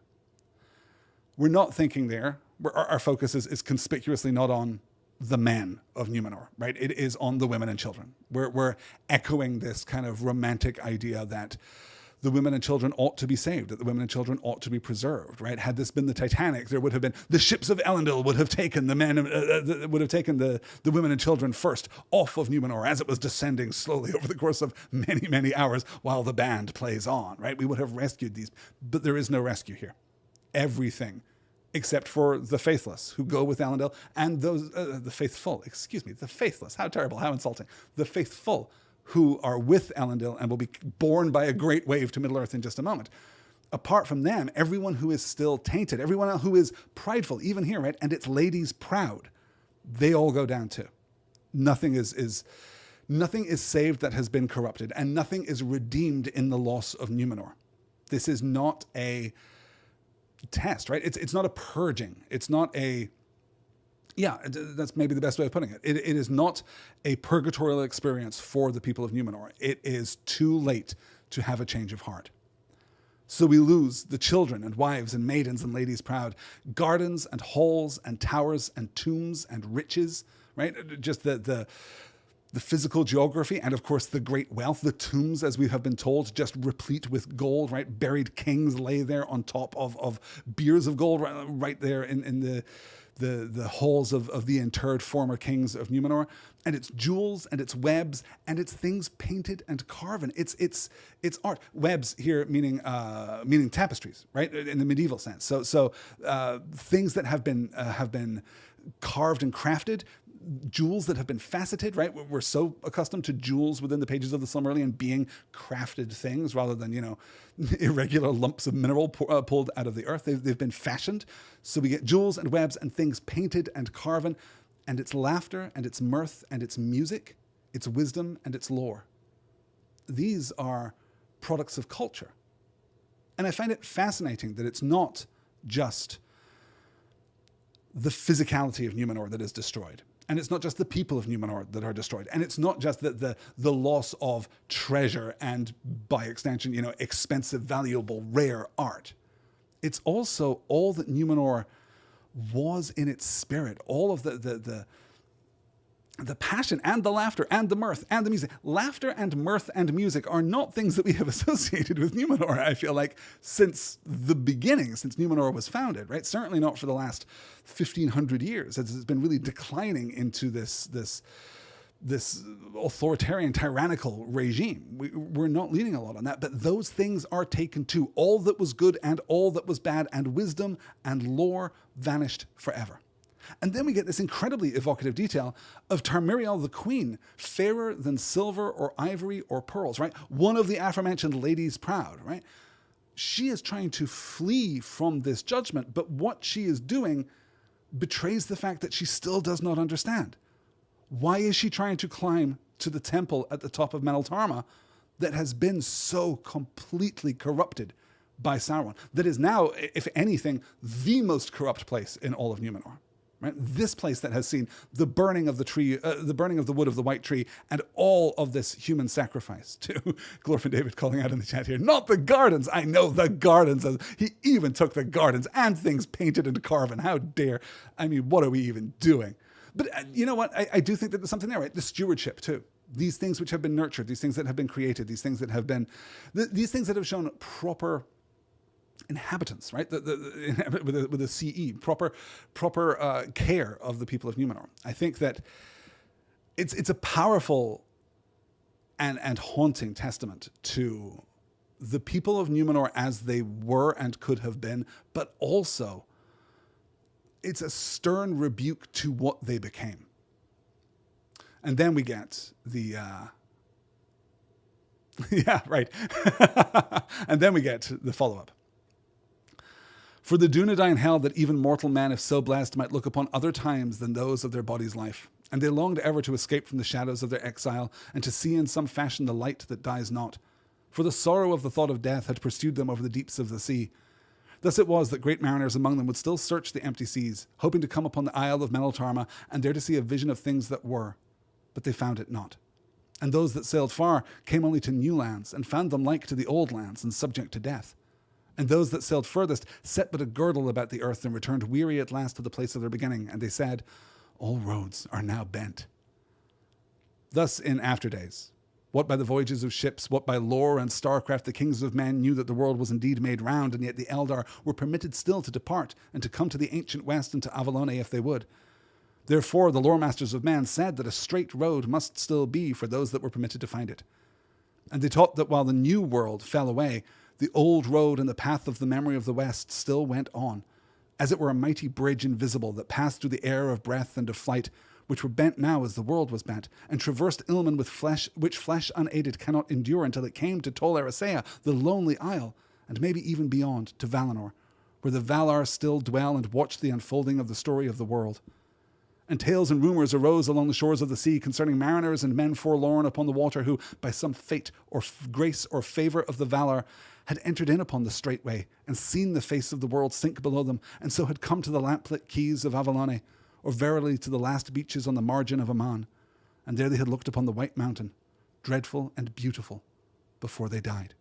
We're not thinking there, our focus is conspicuously not on the men of Númenor, right? It is on the women and children. We're echoing this kind of romantic idea that the women and children ought to be saved, that the women and children ought to be preserved, right? Had this been the Titanic, there would have been, the ships of Elendil would have taken the men, would have taken the women and children first off of Númenor as it was descending slowly over the course of many, many hours while the band plays on, right? We would have rescued these, but there is no rescue here. Everything, except for the faithless who go with Elendil, and those, the faithless, how terrible, how insulting, the faithful who are with Elendil and will be borne by a great wave to Middle-earth in just a moment. Apart from them, everyone who is still tainted, everyone who is prideful, even here, right, and its ladies proud, they all go down too. Nothing is saved that has been corrupted, and nothing is redeemed in the loss of Númenor. This is not a test, right? It's not a purging. It's not a... Yeah, that's maybe the best way of putting it. It is not a purgatorial experience for the people of Númenor. It is too late to have a change of heart. So we lose the children and wives and maidens and ladies proud, gardens and halls and towers and tombs and riches, right? Just the physical geography and, of course, the great wealth, the tombs, as we have been told, just replete with gold, right? Buried kings lay there on top of biers of gold right there in the halls of the interred former kings of Númenor, and it's jewels and it's webs and it's things painted and carven. It's art. Webs here meaning tapestries, right? In the medieval sense. So things that have been carved and crafted. Jewels that have been faceted, right? We're so accustomed to jewels within the pages of the Silmarillion being crafted things rather than, irregular lumps of mineral pulled out of the earth. They've been fashioned. So we get jewels and webs and things painted and carven, and it's laughter and it's mirth and it's music, it's wisdom and it's lore. These are products of culture. And I find it fascinating that it's not just the physicality of Númenor that is destroyed. And it's not just the people of Númenor that are destroyed. And it's not just the loss of treasure and, by extension, expensive, valuable, rare art. It's also all that Númenor was in its spirit, all of the passion and the laughter and the mirth and the music. Laughter and mirth and music are not things that we have associated with Númenor, I feel like, since the beginning, since Númenor was founded, right? Certainly not for the last 1,500 years, as it's been really declining into this authoritarian, tyrannical regime. We're not leaning a lot on that, but those things are taken too. All that was good and all that was bad, and wisdom and lore vanished forever. And then we get this incredibly evocative detail of Tarmiriel the Queen, fairer than silver or ivory or pearls, right? One of the aforementioned ladies proud, right? She is trying to flee from this judgment, but what she is doing betrays the fact that she still does not understand. Why is she trying to climb to the temple at the top of Meneltarma that has been so completely corrupted by Sauron? That is now, if anything, the most corrupt place in all of Númenor. Right? This place that has seen the burning of the tree, the burning of the wood of the white tree, and all of this human sacrifice. To Glorfin David calling out in the chat here, not the gardens. I know the gardens. He even took the gardens and things painted and carven. How dare? I mean, what are we even doing? But you know what? I do think that there's something there, right? The stewardship too. These things which have been nurtured, these things that have been created, these things that have been, these things that have shown proper inhabitants, right? With a CE, proper care of the people of Númenor. I think that it's a powerful and haunting testament to the people of Númenor as they were and could have been, but also it's a stern rebuke to what they became. And then we get the yeah, right. And then we get the follow-up. For the Dunedain held that even mortal man, if so blessed, might look upon other times than those of their body's life, and they longed ever to escape from the shadows of their exile, and to see in some fashion the light that dies not. For the sorrow of the thought of death had pursued them over the deeps of the sea. Thus it was that great mariners among them would still search the empty seas, hoping to come upon the isle of Meneltarma, and there to see a vision of things that were. But they found it not. And those that sailed far came only to new lands, and found them like to the old lands, and subject to death. And those that sailed furthest set but a girdle about the earth, and returned weary at last to the place of their beginning. And they said, all roads are now bent. Thus in after days, What by the voyages of ships, what by lore and starcraft the kings of men knew that the world was indeed made round, and yet the Eldar were permitted still to depart and to come to the ancient west and to Avalone if they would. Therefore the lore masters of man said that a straight road must still be for those that were permitted to find it. And they taught that while the new world fell away, the old road and the path of the memory of the west still went on, as it were a mighty bridge invisible that passed through the air of breath and of flight, which were bent now as the world was bent, and traversed Ilmen with flesh, which flesh unaided cannot endure, until it came to Tol Eressëa, the lonely isle, and maybe even beyond to Valinor, where the Valar still dwell and watch the unfolding of the story of the world. And tales and rumours arose along the shores of the sea concerning mariners and men forlorn upon the water who, by some fate or grace or favour of the Valar, had entered in upon the straight way and seen the face of the world sink below them, and so had come to the lamplit quays of Avalone, or verily to the last beaches on the margin of Aman, and there they had looked upon the white mountain, dreadful and beautiful, before they died.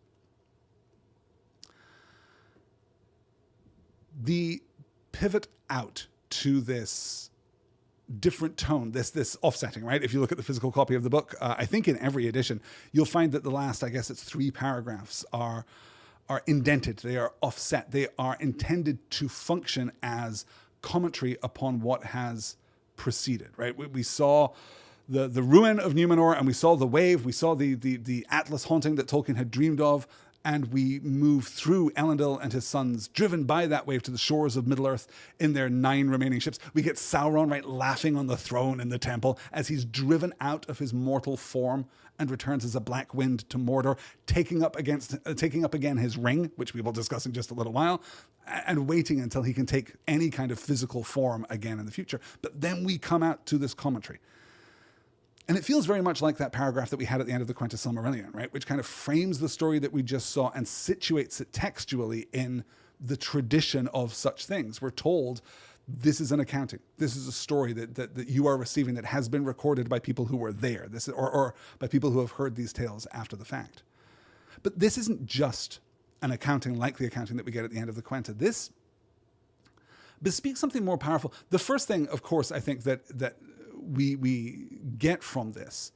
The pivot out to this different tone, this offsetting, right? If you look at the physical copy of the book, I think in every edition, you'll find that the last, I guess it's 3 paragraphs are indented, they are offset, they are intended to function as commentary upon what has preceded, right? We saw the ruin of Númenor, and we saw the wave, we saw the Atlas haunting that Tolkien had dreamed of, and we move through Elendil and his sons, driven by that wave to the shores of Middle-earth in their 9 remaining ships. We get Sauron, right, laughing on the throne in the temple as he's driven out of his mortal form and returns as a black wind to Mordor, taking up again his ring, which we will discuss in just a little while, and waiting until he can take any kind of physical form again in the future. But then we come out to this commentary. And it feels very much like that paragraph that we had at the end of the Quenta Silmarillion, right? Which kind of frames the story that we just saw and situates it textually in the tradition of such things. We're told this is an accounting. This is a story that you are receiving that has been recorded by people who were there, or by people who have heard these tales after the fact. But this isn't just an accounting like the accounting that we get at the end of the Quenta. This bespeaks something more powerful. The first thing, of course, I think that we get from this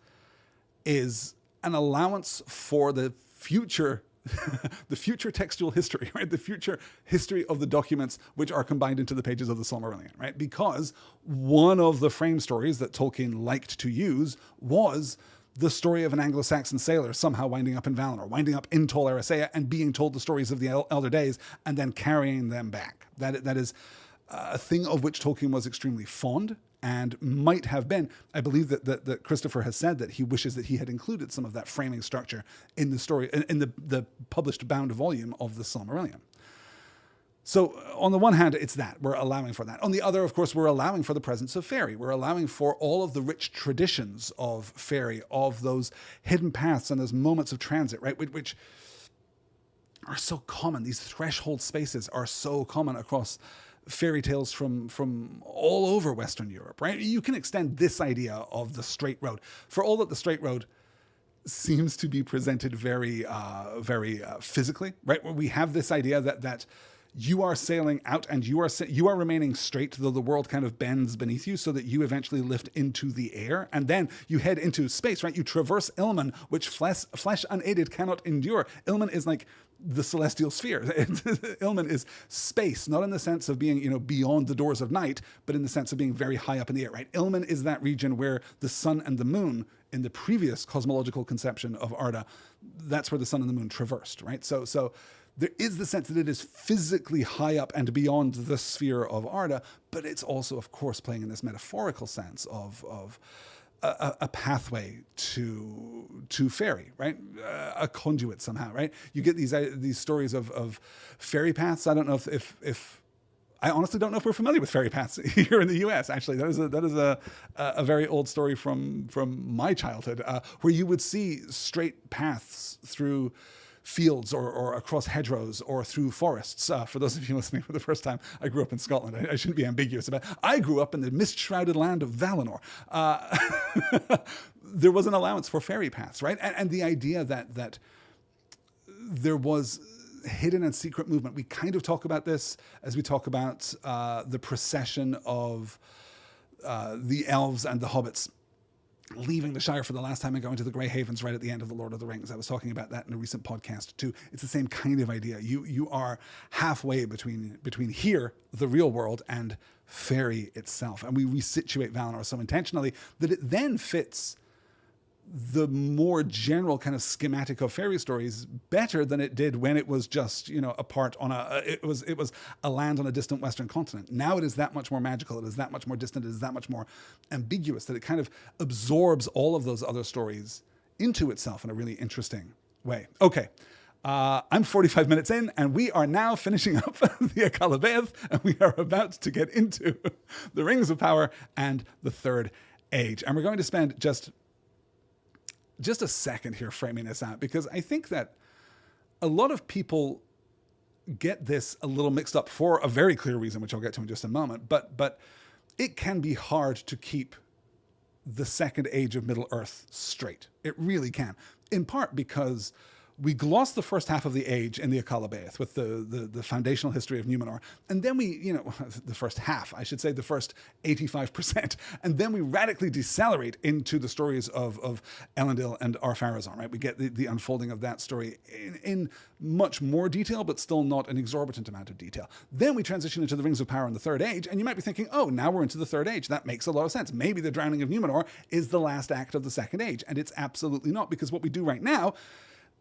is an allowance for the future the future textual history, right? The future history of the documents which are combined into the pages of the Silmarillion, right? Because one of the frame stories that Tolkien liked to use was the story of an Anglo-Saxon sailor somehow winding up in Valinor, winding up in Tol Eressëa, and being told the stories of the Elder Days and then carrying them back. That is a thing of which Tolkien was extremely fond, and might have been. I believe that Christopher has said that he wishes that he had included some of that framing structure in the story, in the published bound volume of the Silmarillion. So on the one hand, it's that. We're allowing for that. On the other, of course, we're allowing for the presence of fairy. We're allowing for all of the rich traditions of fairy, of those hidden paths and those moments of transit, right? Which are so common. These threshold spaces are so common across fairy tales from all over Western Europe, right? You can extend this idea of the straight road. For all that the straight road seems to be presented very physically, right? We have this idea that you are sailing out and you are remaining straight, though the world kind of bends beneath you so that you eventually lift into the air, and then you head into space, right? You traverse Ilmen, which flesh unaided cannot endure. Ilmen is like the celestial sphere. Ilmen is space, not in the sense of being, beyond the doors of night, but in the sense of being very high up in the air, right? Ilmen is that region where the sun and the moon, in the previous cosmological conception of Arda, that's where the sun and the moon traversed, right? So there is the sense that it is physically high up and beyond the sphere of Arda, but it's also, of course, playing in this metaphorical sense of a pathway to fairy, right? A conduit somehow, right? You get these stories of fairy paths. I don't know if I honestly don't know if we're familiar with fairy paths here in the U.S. Actually, that is a very old story from my childhood, where you would see straight paths through fields or across hedgerows or through forests. For those of you listening for the first time, I grew up in Scotland. I shouldn't be ambiguous about it. I grew up in the mist-shrouded land of Valinor. There was an allowance for fairy paths, right? And the idea that there was hidden and secret movement. We kind of talk about this as we talk about the procession of the elves and the hobbits leaving the Shire for the last time and going to the Grey Havens right at the end of The Lord of the Rings. I was talking about that in a recent podcast too. It's the same kind of idea. You are halfway between here, the real world, and fairy itself. And we resituate Valinor so intentionally that it then fits the more general kind of schematic of fairy stories better than it did when it was just, a part on it was a land on a distant western continent. Now it is that much more magical. It is that much more distant. It is that much more ambiguous that it kind of absorbs all of those other stories into itself in a really interesting way. Okay. I'm 45 minutes in, and we are now finishing up the apocalyptic, and we are about to get into the Rings of Power and the Third Age. And we're going to spend just a second here framing this out, because I think that a lot of people get this a little mixed up for a very clear reason, which I'll get to in just a moment. But it can be hard to keep the Second Age of Middle-earth straight. It really can. In part because we gloss the first half of the age in the apocalyptic with the foundational history of Númenor. And then we, the first half, I should say, the first 85%. And then we radically decelerate into the stories of Elendil and Ar-Pharazôn, right? We get the unfolding of that story in much more detail, but still not an exorbitant amount of detail. Then we transition into the Rings of Power in the Third Age, and you might be thinking, oh, now we're into the Third Age. That makes a lot of sense. Maybe the drowning of Númenor is the last act of the Second Age. And it's absolutely not, because what we do right now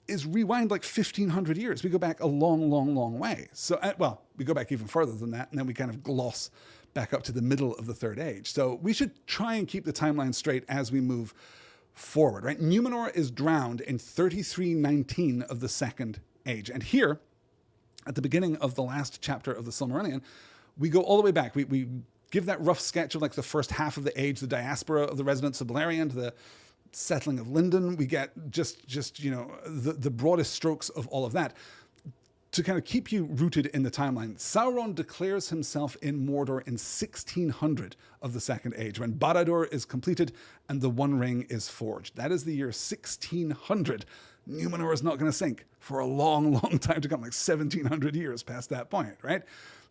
is rewind like 1,500 years. We go back a long, long, long way. So, we go back even further than that, and then we kind of gloss back up to the middle of the Third Age. So we should try and keep the timeline straight as we move forward, right? Númenor is drowned in 3319 of the Second Age. And here, at the beginning of the last chapter of the Silmarillion, we go all the way back. We give that rough sketch of like the first half of the age, the diaspora of the residents of Beleriand, the settling of Lindon. We get just the broadest strokes of all of that to kind of keep you rooted in the timeline. Sauron declares himself in Mordor in 1600 of the Second Age, when Barad-dûr is completed and the One Ring is forged. That is the year 1600. Númenor is not going to sink for a long, long time to come, like 1700 years past that point, right?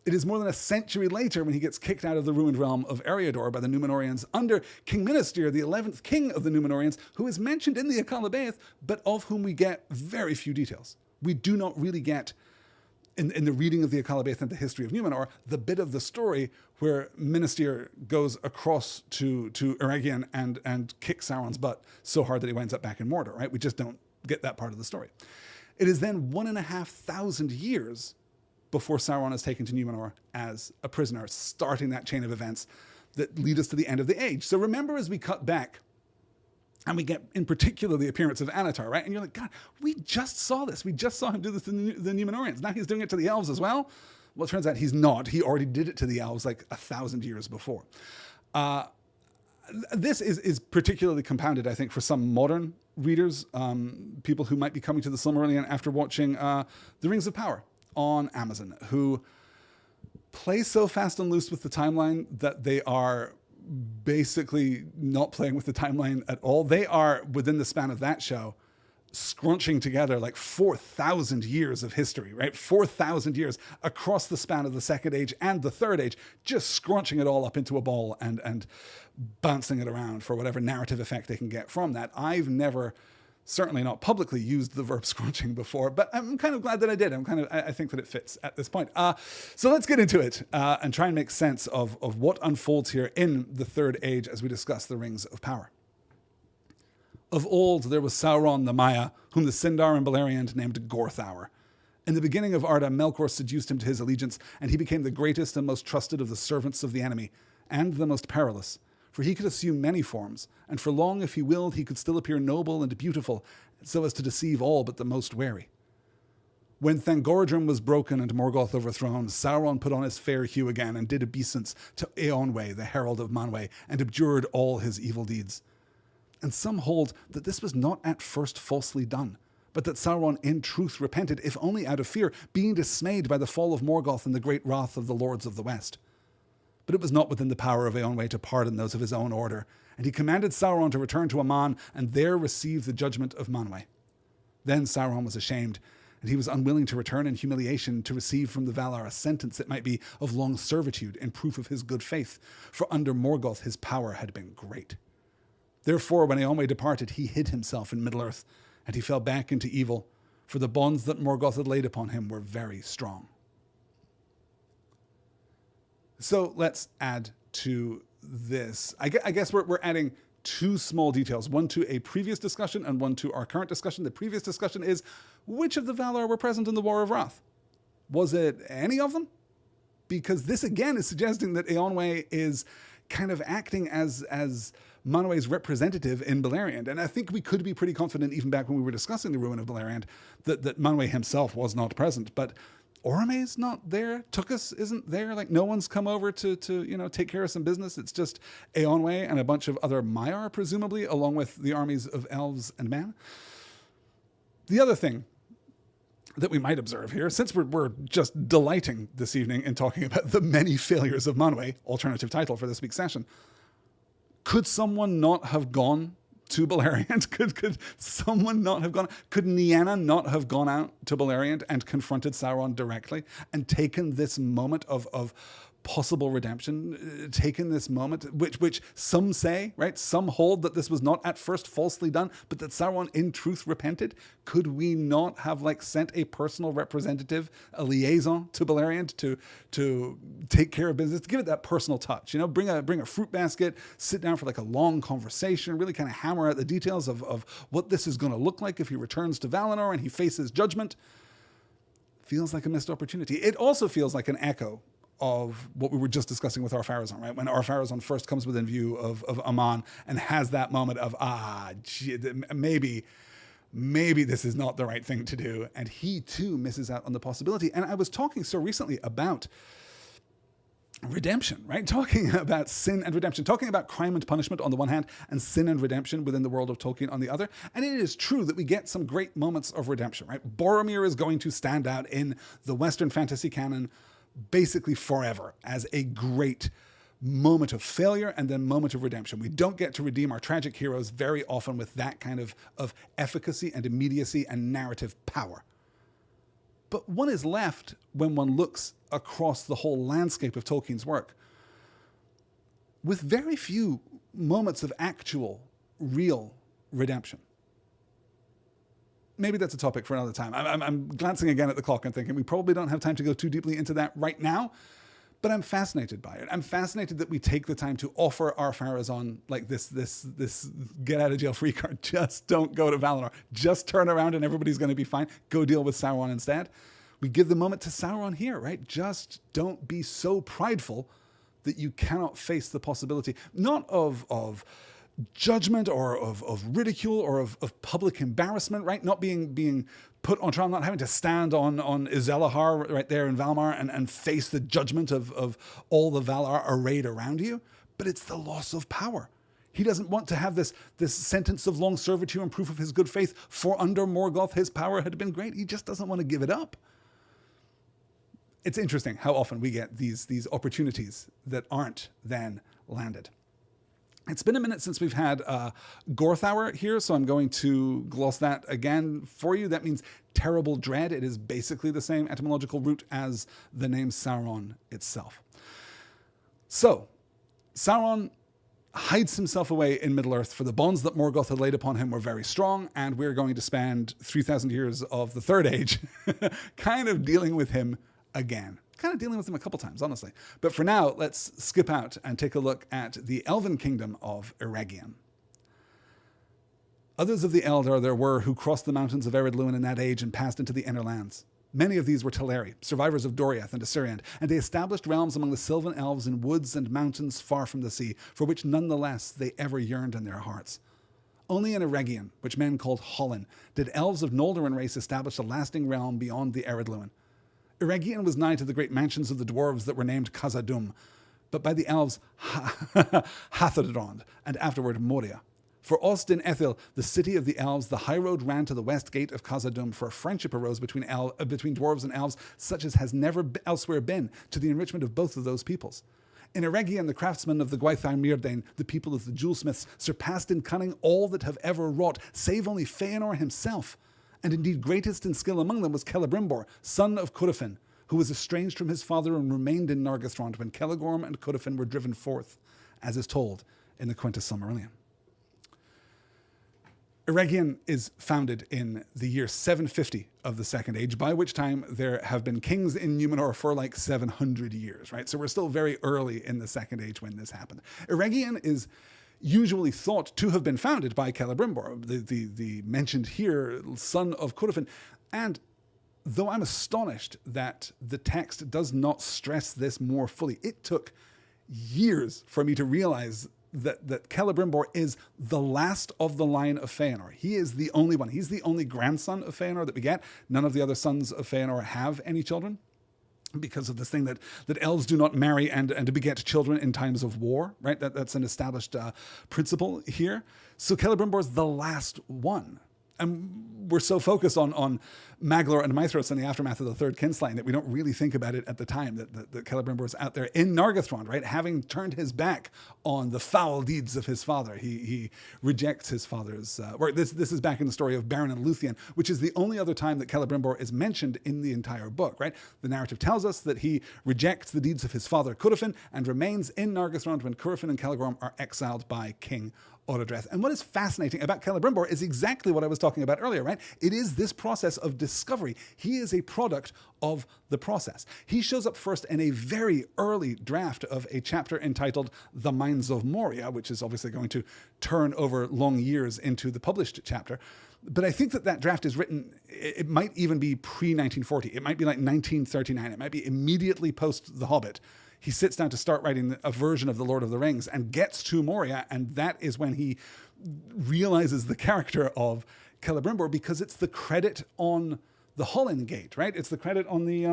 It is more than a century later when he gets kicked out of the ruined realm of Eriador by the Númenóreans under King Ministir, the 11th king of the Númenóreans, who is mentioned in the apocalyptic, but of whom we get very few details. We do not really get, in the reading of the apocalyptic and the history of Númenor, the bit of the story where Ministir goes across to Eregion and kicks Sauron's butt so hard that he winds up back in Mordor, right? We just don't get that part of the story. It is then 1,500 years before Sauron is taken to Númenor as a prisoner, starting that chain of events that lead us to the end of the age. So remember, as we cut back, and we get, in particular, the appearance of Anatar, right? And you're like, God, we just saw this. We just saw him do this to the Númenóreans. Now he's doing it to the elves as well? Well, it turns out he's not. He already did it to the elves like 1,000 years before. This is particularly compounded, I think, for some modern readers, people who might be coming to the Silmarillion after watching The Rings of Power on Amazon, who play so fast and loose with the timeline that they are basically not playing with the timeline at all. They are, within the span of that show, scrunching together like 4,000 years of history, right? 4,000 years across the span of the Second Age and the Third Age, just scrunching it all up into a ball and bouncing it around for whatever narrative effect they can get from that. I've never, certainly not publicly, used the verb scrunching before, but I'm kind of glad that I did. I think that it fits at this point. So let's get into it and try and make sense of what unfolds here in the Third Age as we discuss the Rings of Power. Of old, there was Sauron the Maya, whom the Sindar and Beleriand named Gorthour. In the beginning of Arda, Melkor seduced him to his allegiance, and he became the greatest and most trusted of the servants of the enemy, and the most perilous. For he could assume many forms, and for long, if he willed, he could still appear noble and beautiful, so as to deceive all but the most wary. When Thangorodrim was broken and Morgoth overthrown, Sauron put on his fair hue again, and did obeisance to Eonwe, the herald of Manwë, and abjured all his evil deeds. And some hold that this was not at first falsely done, but that Sauron in truth repented, if only out of fear, being dismayed by the fall of Morgoth and the great wrath of the lords of the west. But it was not within the power of Eonwe to pardon those of his own order, and he commanded Sauron to return to Aman and there receive the judgment of Manwë. Then Sauron was ashamed, and he was unwilling to return in humiliation to receive from the Valar a sentence that might be of long servitude in proof of his good faith, for under Morgoth his power had been great. Therefore, when Eonwe departed, he hid himself in Middle-earth, and he fell back into evil, for the bonds that Morgoth had laid upon him were very strong. So let's add to this. I guess we're adding two small details, one to a previous discussion and one to our current discussion. The previous discussion is, which of the Valar were present in the War of Wrath? Was it any of them? Because this again is suggesting that Eonwe is kind of acting as Manwë's representative in Beleriand. And I think we could be pretty confident, even back when we were discussing the ruin of Beleriand, that Manwë himself was not present. But Orome's not there. Tukas isn't there. Like, no one's come over to take care of some business. It's just Eonwe and a bunch of other Maiar, presumably, along with the armies of elves and man. The other thing that we might observe here, since we're just delighting this evening in talking about the many failures of Manwë, alternative title for this week's session, could someone not have gone to Beleriand? Could someone not have gone? Could Nienna not have gone out to Beleriand and confronted Sauron directly and taken this moment of possible redemption, taken this moment, which some say, right? Some hold that this was not at first falsely done, but that Sauron in truth repented. Could we not have sent a personal representative, a liaison to Beleriand to take care of business, to give it that personal touch? Bring a fruit basket, sit down for a long conversation, really kind of hammer out the details of what this is going to look like if he returns to Valinor and he faces judgment. Feels like a missed opportunity. It also feels like an echo of what we were just discussing with Ar-Pharazôn, right? When Ar-Pharazôn first comes within view of Aman and has that moment of, maybe this is not the right thing to do. And he too misses out on the possibility. And I was talking so recently about redemption, right? Talking about sin and redemption, talking about crime and punishment on the one hand and sin and redemption within the world of Tolkien on the other. And it is true that we get some great moments of redemption, right? Boromir is going to stand out in the Western fantasy canon basically forever as a great moment of failure and then moment of redemption. We don't get to redeem our tragic heroes very often with that kind of efficacy and immediacy and narrative power. But one is left when one looks across the whole landscape of Tolkien's work with very few moments of actual, real redemption. Maybe that's a topic for another time. I'm glancing again at the clock and thinking we probably don't have time to go too deeply into that right now, but I'm fascinated by it. I'm fascinated that we take the time to offer Ar-Pharazôn this get out of jail free card. Just don't go to Valinor. Just turn around and everybody's going to be fine. Go deal with Sauron instead. We give the moment to Sauron here, right? Just don't be so prideful that you cannot face the possibility, not of judgment or of ridicule or of public embarrassment, right? Not being put on trial, not having to stand on Izelahar right there in Valmar and face the judgment of all the Valar arrayed around you, but it's the loss of power. He doesn't want to have this sentence of long servitude and proof of his good faith, for under Morgoth his power had been great. He just doesn't want to give it up. It's interesting how often we get these opportunities that aren't then landed. It's been a minute since we've had Gorthauer here, so I'm going to gloss that again for you. That means terrible dread. It is basically the same etymological root as the name Sauron itself. So, Sauron hides himself away in Middle-earth, for the bonds that Morgoth had laid upon him were very strong, and we're going to spend 3,000 years of the Third Age kind of dealing with him again. Kind of dealing with him a couple times, honestly. But for now, let's skip out and take a look at the elven kingdom of Eregion. Others of the Eldar there were who crossed the mountains of Ered Luin in that age and passed into the inner lands. Many of these were Teleri, survivors of Doriath and Assyriand, and they established realms among the Sylvan elves in woods and mountains far from the sea, for which nonetheless they ever yearned in their hearts. Only in Eregion, which men called Hollin, did elves of Noldoran race establish a lasting realm beyond the Ered Luin. Eregion was nigh to the great mansions of the dwarves that were named Khazad-dûm, but by the elves Hathodrond, and afterward Moria. For Ostin Ethil, the city of the elves, the high road ran to the west gate of Khazad-dûm, for a friendship arose between dwarves and elves, such as has never elsewhere been, to the enrichment of both of those peoples. In Eregion, the craftsmen of the Gwaithar Myrdain, the people of the jewelsmiths, surpassed in cunning all that have ever wrought, save only Feanor himself. And indeed greatest in skill among them was Celebrimbor, son of Curufin, who was estranged from his father and remained in Nargothrond when Celegorm and Curufin were driven forth, as is told in the Quintus Silmarillion. Eregion is founded in the year 750 of the Second Age, by which time there have been kings in Númenor for like 700 years, right? So we're still very early in the Second Age when this happened. Eregion is usually thought to have been founded by Celebrimbor, the mentioned here son of Curufin. And though I'm astonished that the text does not stress this more fully, it took years for me to realize that Celebrimbor is the last of the line of Feanor. He is the only one. He's the only grandson of Feanor that we get. None of the other sons of Feanor have any children, because of this thing that elves do not marry and beget children in times of war, right? That's an established principle here. So Celebrimbor is the last one. And we're so focused on Maglor and Maithros and the aftermath of the third kinslaying that we don't really think about it at the time that Celebrimbor is out there in Nargothrond, right? Having turned his back on the foul deeds of his father. He rejects his father's... This is back in the story of Beren and Luthien, which is the only other time that Celebrimbor is mentioned in the entire book, right? The narrative tells us that he rejects the deeds of his father Curufin and remains in Nargothrond when Curufin and Celegorm are exiled by King Orodreth. And what is fascinating about Celebrimbor is exactly what I was talking about earlier, right? It is this process of discovery. He is a product of the process. He shows up first in a very early draft of a chapter entitled The Mines of Moria, which is obviously going to turn over long years into the published chapter. But I think that draft is written, it might even be pre-1940. It might be like 1939. It might be immediately post The Hobbit. He sits down to start writing a version of The Lord of the Rings and gets to Moria, and that is when he realizes the character of Celebrimbor, because it's the credit on the Hollin Gate, right? It's the credit on the...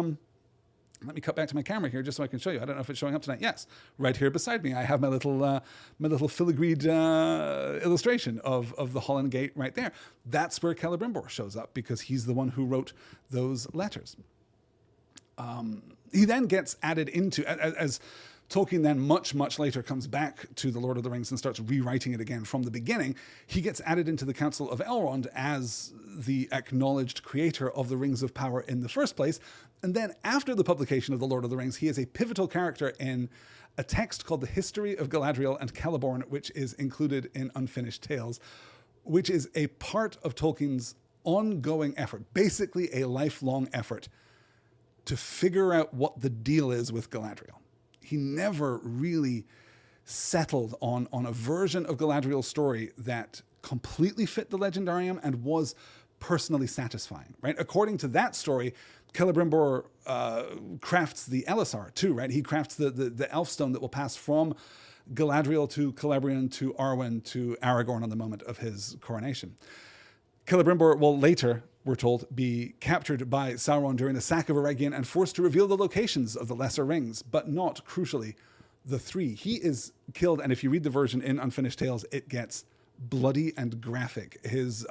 let me cut back to my camera here just so I can show you. I don't know if it's showing up tonight. Yes, right here beside me, I have my little filigreed illustration of the Hollin Gate right there. That's where Celebrimbor shows up, because he's the one who wrote those letters. He then gets added into, as Tolkien then much later comes back to The Lord of the Rings and starts rewriting it again from the beginning, he gets added into the Council of Elrond as the acknowledged creator of the Rings of Power in the first place. And then after the publication of The Lord of the Rings, he is a pivotal character in a text called The History of Galadriel and Celeborn, which is included in Unfinished Tales, which is a part of Tolkien's ongoing effort, basically a lifelong effort, to figure out what the deal is with Galadriel. He never really settled on a version of Galadriel's story that completely fit the Legendarium and was personally satisfying, right? According to that story, Celebrimbor crafts the Elisar too, right? He crafts the elf stone that will pass from Galadriel to Celebrian to Arwen to Aragorn on the moment of his coronation. Celebrimbor will later, we're told, be captured by Sauron during the sack of Eregion and forced to reveal the locations of the Lesser Rings, but not, crucially, the three. He is killed, and if you read the version in Unfinished Tales, it gets bloody and graphic. His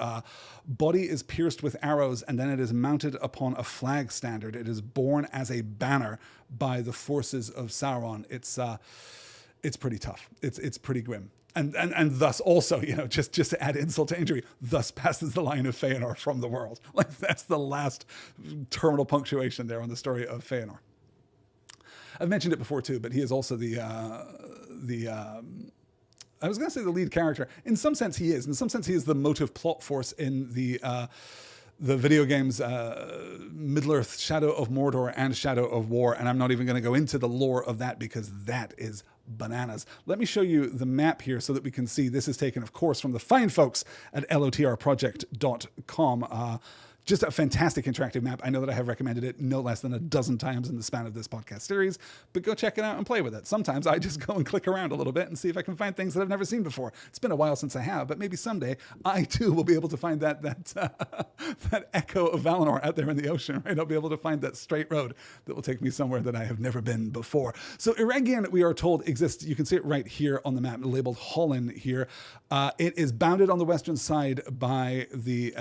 body is pierced with arrows, and then it is mounted upon a flag standard. It is borne as a banner by the forces of Sauron. It's pretty tough. It's pretty grim. And thus also, just to add insult to injury, thus passes the line of Feanor from the world. Like, that's the last terminal punctuation there on the story of Feanor. I've mentioned it before too, but he is also I was going to say the lead character. In some sense he is. In some sense he is the motive plot force in the video games Middle-earth, Shadow of Mordor, and Shadow of War, and I'm not even going to go into the lore of that because that is bananas. Let me show you the map here so that we can see. This is taken, of course, from the fine folks at lotrproject.com. Just a fantastic interactive map. I know that I have recommended it no less than a dozen times in the span of this podcast series, but go check it out and play with it. Sometimes I just go and click around a little bit and see if I can find things that I've never seen before. It's been a while since I have, but maybe someday I too will be able to find that echo of Valinor out there in the ocean, right? I'll be able to find that straight road that will take me somewhere that I have never been before. So Eregion, we are told, exists. You can see it right here on the map, labeled Hollin here. It is bounded on the western side by the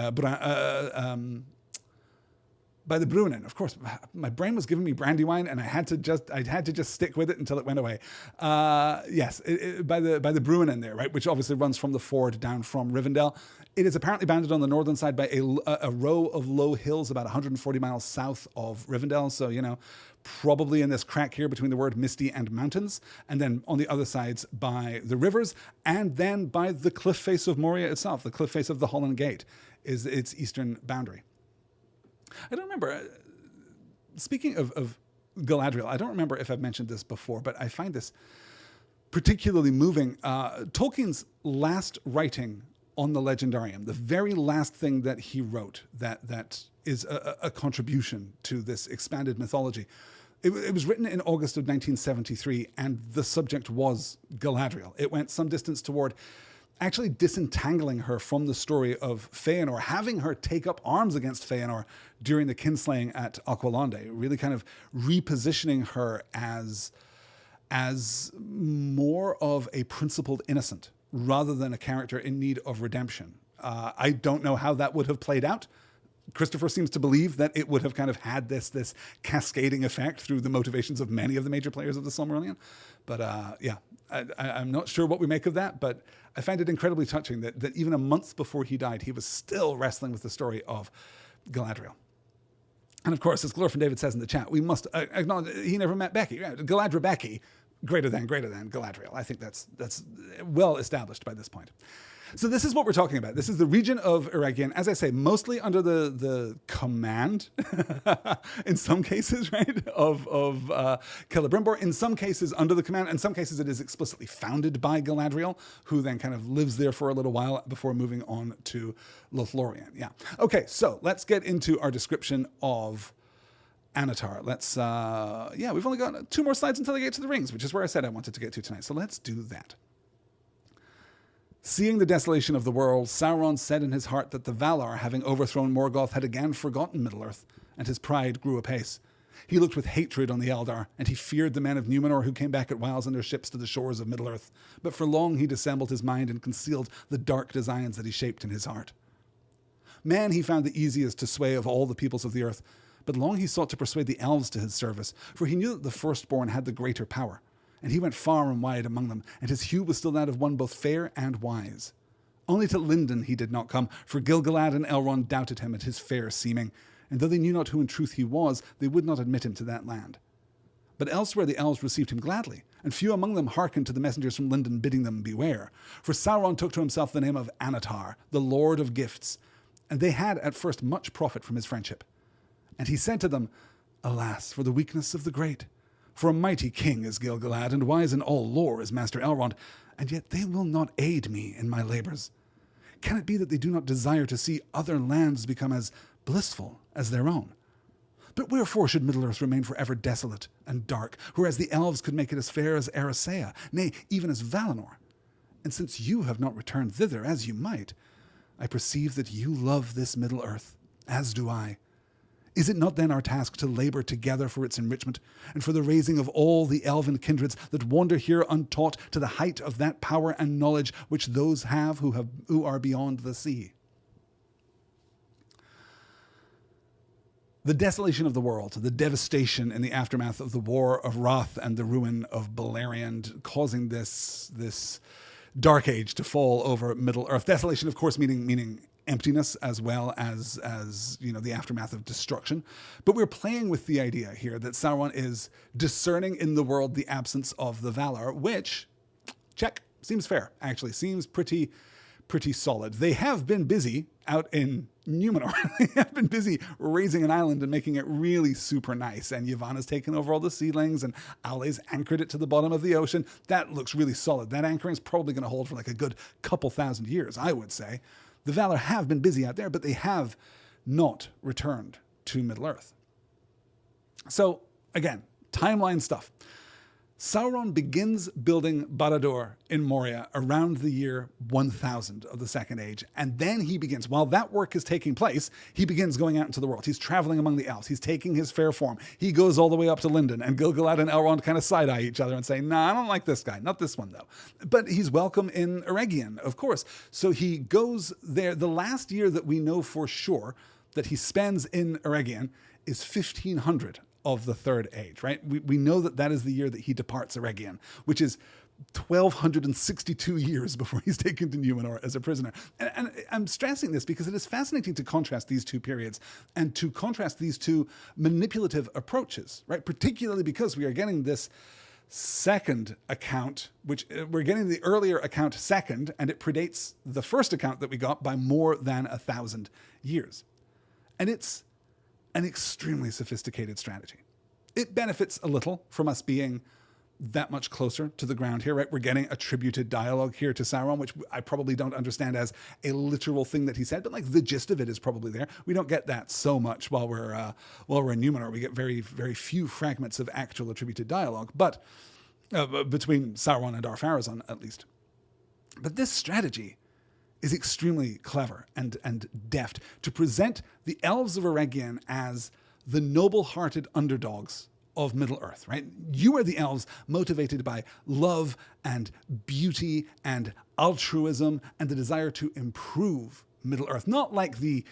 by the Brunnen. Of course, my brain was giving me Brandywine, and I had to just stick with it until it went away. Yes, by the Brunnen there, right, which obviously runs from the ford down from Rivendell. It is apparently bounded on the northern side by a row of low hills about 140 miles south of Rivendell. So, probably in this crack here between the word misty and mountains, and then on the other sides by the rivers, and then by the cliff face of Moria itself. The cliff face of the Holland Gate is its eastern boundary. I don't remember, speaking of Galadriel, I don't remember if I've mentioned this before, but I find this particularly moving. Tolkien's last writing on the Legendarium, the very last thing that he wrote that is a contribution to this expanded mythology, it was written in August of 1973, and the subject was Galadriel. It went some distance toward actually disentangling her from the story of Feanor, having her take up arms against Feanor during the kinslaying at Aqualonde, really kind of repositioning her as more of a principled innocent rather than a character in need of redemption. I don't know how that would have played out. Christopher seems to believe that it would have kind of had this cascading effect through the motivations of many of the major players of the Silmarillion. But I'm not sure what we make of that, but I find it incredibly touching that even a month before he died, he was still wrestling with the story of Galadriel. And of course, as Glorfin David says in the chat, we must acknowledge he never met Becky. Galadra Becky, greater than Galadriel. I think that's well established by this point. So this is what we're talking about. This is the region of Eregion, as I say, mostly under the command, in some cases, right, of Celebrimbor. In some cases under the command. In some cases it is explicitly founded by Galadriel, who then kind of lives there for a little while before moving on to Lothlorien. Yeah. Okay, so let's get into our description of Anatar. We've only got 2 more slides until I get to the rings, which is where I said I wanted to get to tonight. So let's do that. Seeing the desolation of the world, Sauron said in his heart that the Valar, having overthrown Morgoth, had again forgotten Middle-earth, and his pride grew apace. He looked with hatred on the Eldar, and he feared the men of Númenor who came back at whiles in their ships to the shores of Middle-earth. But for long he dissembled his mind and concealed the dark designs that he shaped in his heart. Man he found the easiest to sway of all the peoples of the earth, but long he sought to persuade the elves to his service, for he knew that the firstborn had the greater power. And he went far and wide among them, and his hue was still that of one both fair and wise. Only to Lindon he did not come, for Gil-galad and Elrond doubted him at his fair seeming, and though they knew not who in truth he was, they would not admit him to that land. But elsewhere the elves received him gladly, and few among them hearkened to the messengers from Lindon bidding them beware. For Sauron took to himself the name of Anatar, the Lord of Gifts, and they had at first much profit from his friendship. And he said to them, Alas, for the weakness of the great! For a mighty king is Gil-galad, and wise in all lore is Master Elrond, and yet they will not aid me in my labors. Can it be that they do not desire to see other lands become as blissful as their own? But wherefore should Middle-earth remain forever desolate and dark, whereas the elves could make it as fair as Eressëa, nay, even as Valinor? And since you have not returned thither as you might, I perceive that you love this Middle-earth, as do I. Is it not then our task to labor together for its enrichment, and for the raising of all the elven kindreds that wander here untaught to the height of that power and knowledge which those have who are beyond the sea? The desolation of the world, the devastation in the aftermath of the War of Wrath and the ruin of Beleriand, causing this dark age to fall over Middle-earth. Desolation, of course, meaning emptiness as well as the aftermath of destruction. But we're playing with the idea here that Sauron is discerning in the world the absence of the Valar, which, check, seems fair, actually. Seems pretty solid. They have been busy out in Númenor. They have been busy raising an island and making it really super nice. And Yavanna's taken over all the seedlings, and Aule's anchored it to the bottom of the ocean. That looks really solid. That anchoring is probably going to hold for like a good couple thousand years, I would say. The Valar have been busy out there, but they have not returned to Middle-earth. So, again, timeline stuff. Sauron begins building Barad-dûr in Moria around the year 1000 of the Second Age, and then he begins, while that work is taking place, he begins going out into the world. He's traveling among the elves. He's taking his fair form. He goes all the way up to Lindon, and Gil-galad and Elrond kind of side-eye each other and say, nah, I don't like this guy. Not this one, though. But he's welcome in Eregion, of course. So he goes there. The last year that we know for sure that he spends in Eregion is 1500 of the Third Age, right? We know that that is the year that he departs Eregion, which is 1262 years before he's taken to Númenor as a prisoner. And I'm stressing this because it is fascinating to contrast these two periods and to contrast these two manipulative approaches, right? Particularly because we are getting this second account, which we're getting the earlier account second, and it predates the first account that we got by more than 1,000 years. And it's an extremely sophisticated strategy. It benefits a little from us being that much closer to the ground here, right? We're getting attributed dialogue here to Sauron, which I probably don't understand as a literal thing that he said, but like the gist of it is probably there. We don't get that so much while we're in Númenor. We get very, very few fragments of actual attributed dialogue, but between Sauron and Ar-Pharazôn at least. But this strategy is extremely clever and deft to present the elves of Eregion as the noble-hearted underdogs of Middle-earth, right? You are the elves motivated by love and beauty and altruism and the desire to improve Middle-earth. Not like the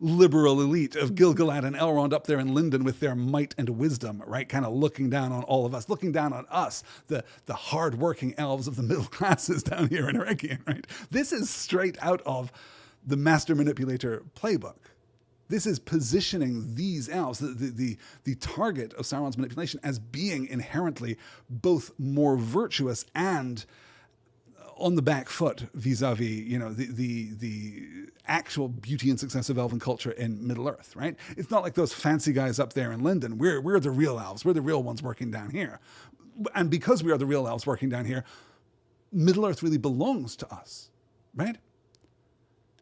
liberal elite of Gil-galad and Elrond up there in Lindon with their might and wisdom, right? Kind of looking down on all of us, looking down on us, the hard-working elves of the middle classes down here in Eregion, right? This is straight out of the Master Manipulator playbook. This is positioning these elves, the target of Sauron's manipulation, as being inherently both more virtuous and on the back foot vis-a-vis, the actual beauty and success of elven culture in Middle-earth, right? It's not like those fancy guys up there in Lindon. We're the real elves. We're the real ones working down here. And because we are the real elves working down here, Middle-earth really belongs to us, right?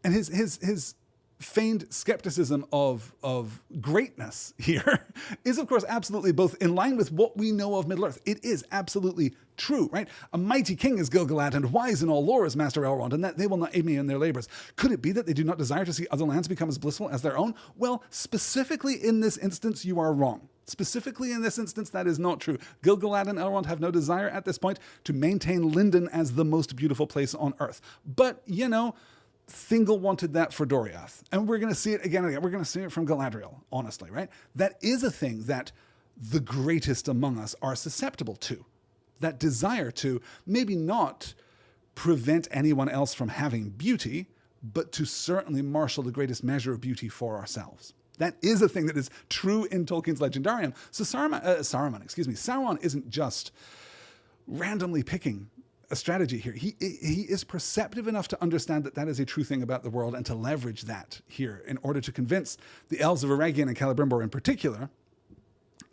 And his feigned skepticism of greatness here is, of course, absolutely both in line with what we know of Middle-earth. It is absolutely true, right? A mighty king is Gil-galad, and wise in all lore is Master Elrond, and that they will not aid me in their labors. Could it be that they do not desire to see other lands become as blissful as their own? Well, specifically in this instance, you are wrong. Specifically in this instance, that is not true. Gil-galad and Elrond have no desire at this point to maintain Lindon as the most beautiful place on earth. But, Thingol wanted that for Doriath. And we're going to see it again and again. We're going to see it from Galadriel, honestly, right? That is a thing that the greatest among us are susceptible to. That desire to maybe not prevent anyone else from having beauty, but to certainly marshal the greatest measure of beauty for ourselves. That is a thing that is true in Tolkien's Legendarium. So Sauron isn't just randomly picking a strategy here. He is perceptive enough to understand that that is a true thing about the world and to leverage that here in order to convince the elves of Eregion and Celebrimbor in particular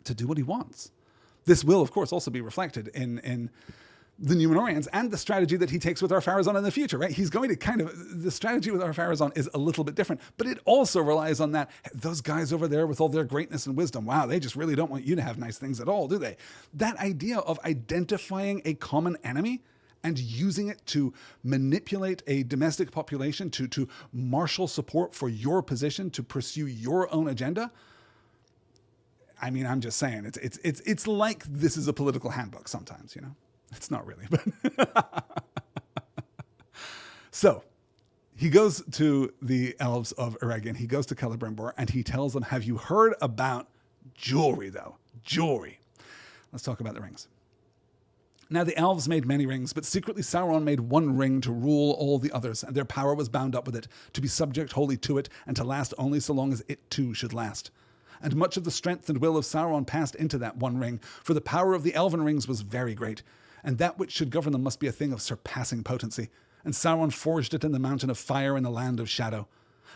to do what he wants. This will, of course, also be reflected in the Númenorians and the strategy that he takes with Ar-Pharazôn in the future, right? He's going to the strategy with Ar-Pharazôn is a little bit different, but it also relies on that. Those guys over there with all their greatness and wisdom, wow, they just really don't want you to have nice things at all, do they? That idea of identifying a common enemy and using it to manipulate a domestic population, to marshal support for your position, to pursue your own agenda. I mean, I'm just saying, it's like this is a political handbook sometimes, It's not really, but... So, he goes to the elves of Eregion, he goes to Celebrimbor, and he tells them, have you heard about jewelry, though? Jewelry. Let's talk about the rings. Now the elves made many rings, but secretly Sauron made one ring to rule all the others, and their power was bound up with it, to be subject wholly to it, and to last only so long as it too should last. And much of the strength and will of Sauron passed into that one ring, for the power of the elven rings was very great, and that which should govern them must be a thing of surpassing potency. And Sauron forged it in the mountain of fire in the land of shadow.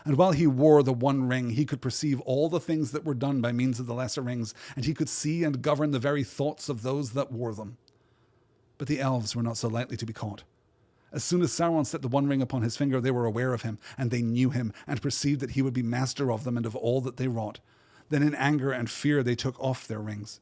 And while he wore the one ring, he could perceive all the things that were done by means of the lesser rings, and he could see and govern the very thoughts of those that wore them. But the elves were not so lightly to be caught. As soon as Sauron set the one ring upon his finger, they were aware of him, and they knew him, and perceived that he would be master of them and of all that they wrought. Then in anger and fear they took off their rings.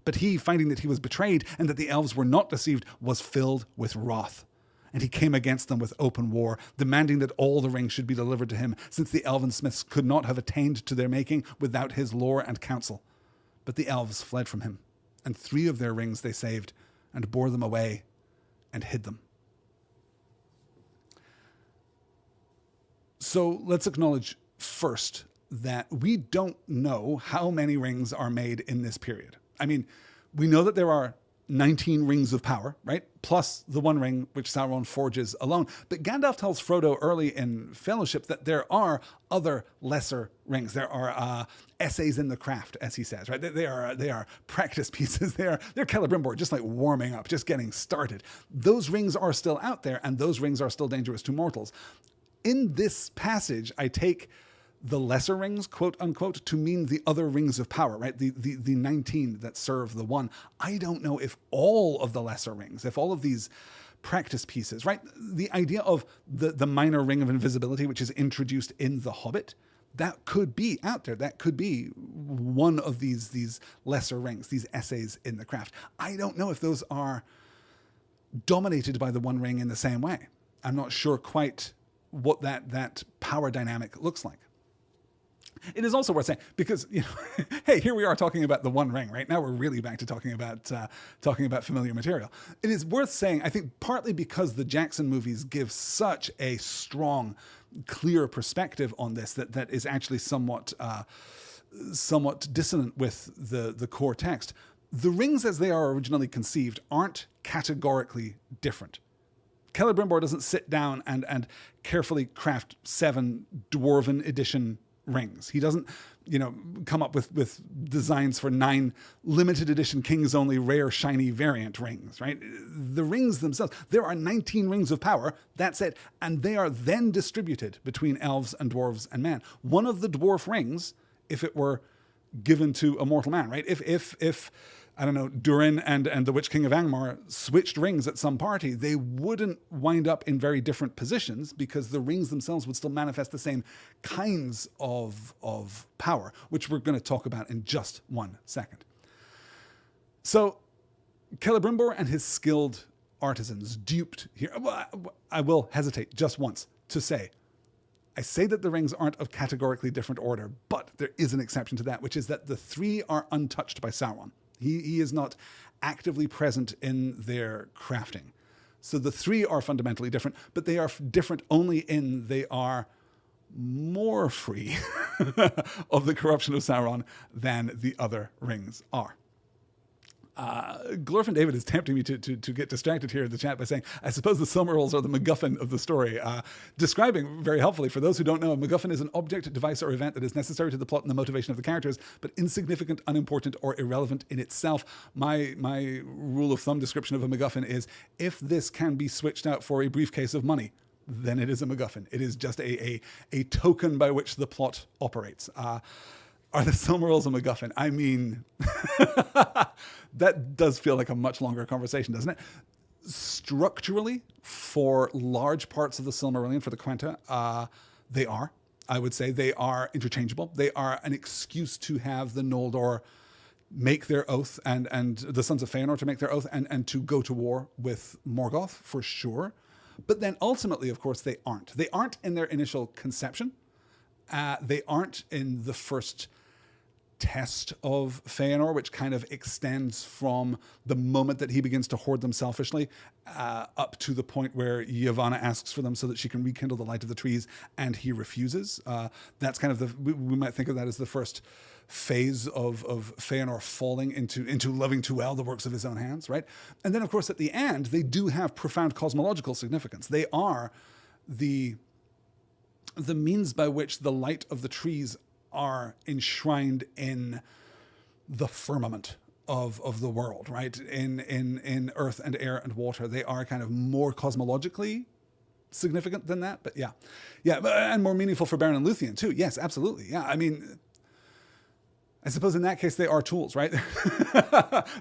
But he, finding that he was betrayed, and that the elves were not deceived, was filled with wrath. And he came against them with open war, demanding that all the rings should be delivered to him, since the elven smiths could not have attained to their making without his lore and counsel. But the elves fled from him, and 3 of their rings they saved, and bore them away, and hid them. So let's acknowledge first that we don't know how many rings are made in this period. I mean, we know that there are 19 rings of power, right? Plus the one ring which Sauron forges alone. But Gandalf tells Frodo early in Fellowship that there are other lesser rings. There are essays in the craft, as he says, right? They are practice pieces. They're Celebrimbor, just like warming up, just getting started. Those rings are still out there, and those rings are still dangerous to mortals. In this passage, I take the lesser rings, quote unquote, to mean the other rings of power, right? The 19 that serve the one. I don't know if all of the lesser rings, if all of these practice pieces, right? The idea of the minor ring of invisibility, which is introduced in The Hobbit, that could be out there. That could be one of these lesser rings, these essays in the craft. I don't know if those are dominated by the one ring in the same way. I'm not sure quite what that power dynamic looks like. It is also worth saying, because, hey, here we are talking about the one ring, right? Now we're really back to talking about familiar material. It is worth saying, I think, partly because the Jackson movies give such a strong, clear perspective on this that is actually somewhat dissonant with the core text. The rings as they are originally conceived aren't categorically different. Celebrimbor doesn't sit down and carefully craft 7 Dwarven edition rings. He doesn't, come up with designs for 9 limited edition Kings only rare shiny variant rings, right? The rings themselves, there are 19 rings of power, that's it, and they are then distributed between elves and dwarves and man. One of the dwarf rings, if it were given to a mortal man, right? If I don't know, Durin and the Witch King of Angmar switched rings at some party, they wouldn't wind up in very different positions because the rings themselves would still manifest the same kinds of power, which we're going to talk about in just one second. So Celebrimbor and his skilled artisans duped here. I will hesitate just once to say, I say that the rings aren't of categorically different order, but there is an exception to that, which is that the 3 are untouched by Sauron. He is not actively present in their crafting. So the 3 are fundamentally different, but they are different only in they are more free of the corruption of Sauron than the other rings are. Glorfin David is tempting me to get distracted here in the chat by saying, I suppose the Silmarils are the MacGuffin of the story. Describing very helpfully, for those who don't know, a MacGuffin is an object, device, or event that is necessary to the plot and the motivation of the characters, but insignificant, unimportant, or irrelevant in itself. My rule of thumb description of a MacGuffin is, if this can be switched out for a briefcase of money, then it is a MacGuffin. It is just a token by which the plot operates. Are the Silmarils a MacGuffin? I mean, that does feel like a much longer conversation, doesn't it? Structurally, for large parts of the Silmarillion, for the Quenta, they are. I would say they are interchangeable. They are an excuse to have the Noldor make their oath and the Sons of Feanor to make their oath and to go to war with Morgoth, for sure. But then ultimately, of course, they aren't. They aren't in their initial conception. They aren't in the first test of Feanor, which kind of extends from the moment that he begins to hoard them selfishly up to the point where Yavanna asks for them so that she can rekindle the light of the trees, and he refuses. That's kind of we might think of that as the first phase of Feanor falling into loving too well the works of his own hands, right? And then, of course, at the end, they do have profound cosmological significance. They are the means by which the light of the trees are enshrined in the firmament of the world, right? In earth and air and water. They are kind of more cosmologically significant than that, but yeah, and more meaningful for Beren and Luthien too. Yes, absolutely. Yeah, I mean, I suppose in that case they are tools, right?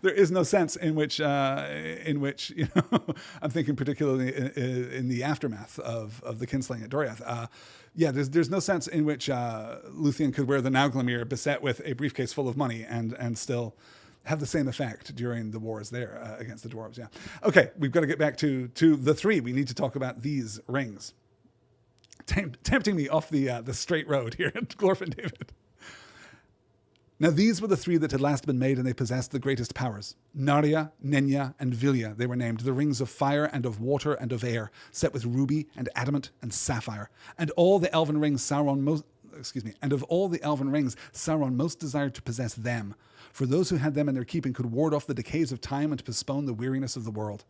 There is no sense in which I'm thinking particularly in the aftermath of the kinslaying at Doriath. There's no sense in which Luthien could wear the Nauglamir beset with a briefcase full of money and still have the same effect during the wars there against the dwarves. Yeah. Okay, we've got to get back to the 3. We need to talk about these rings. Tempting me off the straight road here at Glorfin David. Now these were the 3 that had last been made, and they possessed the greatest powers. Narya, Nenya, and Vilya, they were named, the rings of fire and of water and of air, set with ruby and adamant and sapphire. And all the elven rings Sauron and of all the elven rings, Sauron most desired to possess them, for those who had them in their keeping could ward off the decays of time and postpone the weariness of the world.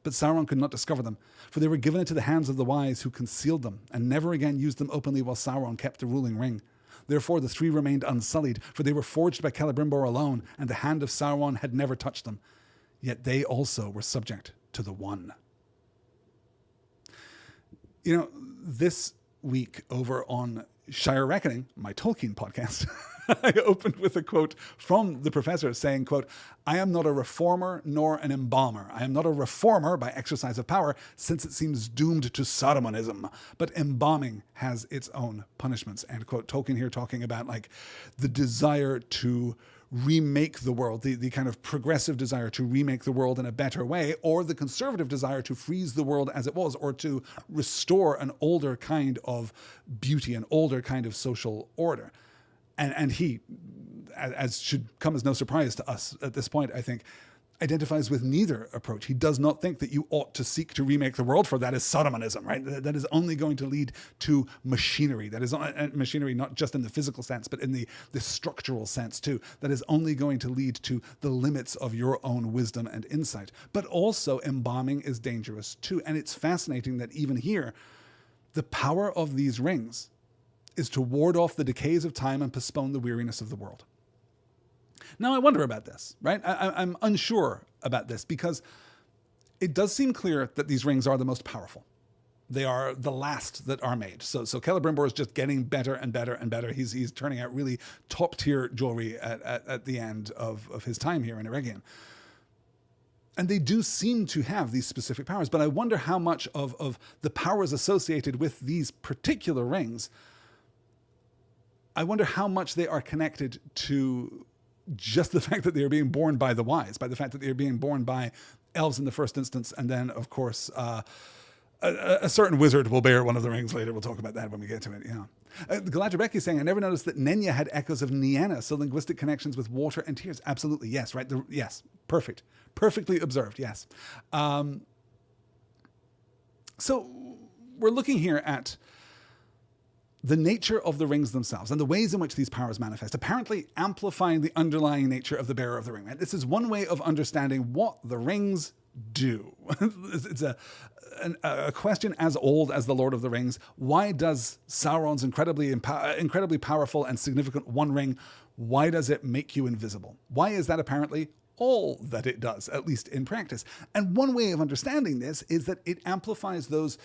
But Sauron could not discover them, for they were given into the hands of the wise, who concealed them, and never again used them openly while Sauron kept the ruling ring. Therefore the three remained unsullied, for they were forged by Celebrimbor alone, and the hand of Sauron had never touched them. Yet they also were subject to the One. You know, this week over on Shire Reckoning, my Tolkien podcast, I opened with a quote from the professor saying, quote, "I am not a reformer nor an embalmer. I am not a reformer by exercise of power, since it seems doomed to Sarumanism. But embalming has its own punishments." End quote. Tolkien here talking about like the desire to remake the world, the kind of progressive desire to remake the world in a better way, or the conservative desire to freeze the world as it was, or to restore an older kind of beauty, an older kind of social order. And he, as should come as no surprise to us at this point, I think, identifies with neither approach. He does not think that you ought to seek to remake the world, for that is Sarumanism, right? That is only going to lead to machinery. That is machinery not just in the physical sense, but in the structural sense too. That is only going to lead to the limits of your own wisdom and insight. But also embalming is dangerous too. And it's fascinating that even here, the power of these rings is to ward off the decays of time and postpone the weariness of the world. Now, I wonder about this, right? I'm unsure about this, because it does seem clear that these rings are the most powerful. They are the last that are made. So Celebrimbor is just getting better and better and better. He's turning out really top-tier jewelry at the end of his time here in Eregion. And they do seem to have these specific powers, but I wonder how much of the powers associated with these particular rings, I wonder how much they are connected to just the fact that they are being born by the wise, by the fact that they are being born by elves in the first instance, and then, of course, a certain wizard will bear one of the rings later. We'll talk about that when we get to it, yeah. Galadriel is saying, "I never noticed that Nenya had echoes of Nienna, so linguistic connections with water and tears." Absolutely, yes, right? Yes, perfect. Perfectly observed, yes. So we're looking here at the nature of the rings themselves and the ways in which these powers manifest, apparently amplifying the underlying nature of the bearer of the ring. Right? This is one way of understanding what the rings do. It's a question as old as the Lord of the Rings. Why does Sauron's incredibly powerful and significant One Ring, why does it make you invisible? Why is that apparently all that it does, at least in practice? And one way of understanding this is that it amplifies those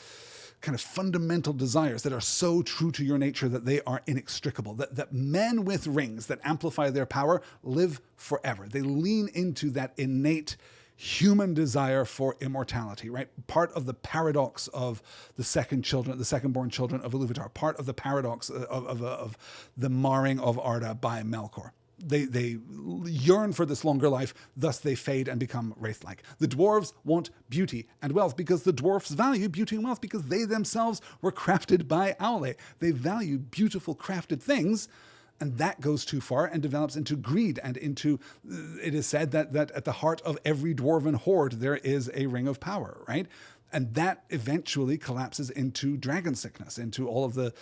kind of fundamental desires that are so true to your nature that they are inextricable, that men with rings that amplify their power live forever. They lean into that innate human desire for immortality, right? Part of the paradox of the second-born children of Iluvatar, part of the paradox of the marring of Arda by Melkor. They yearn for this longer life, thus they fade and become wraith-like. The dwarves want beauty and wealth because the dwarfs value beauty and wealth because they themselves were crafted by Aule. They value beautiful crafted things, and that goes too far and develops into greed and into, it is said that at the heart of every dwarven hoard there is a ring of power, right? And that eventually collapses into dragon sickness, into all of the,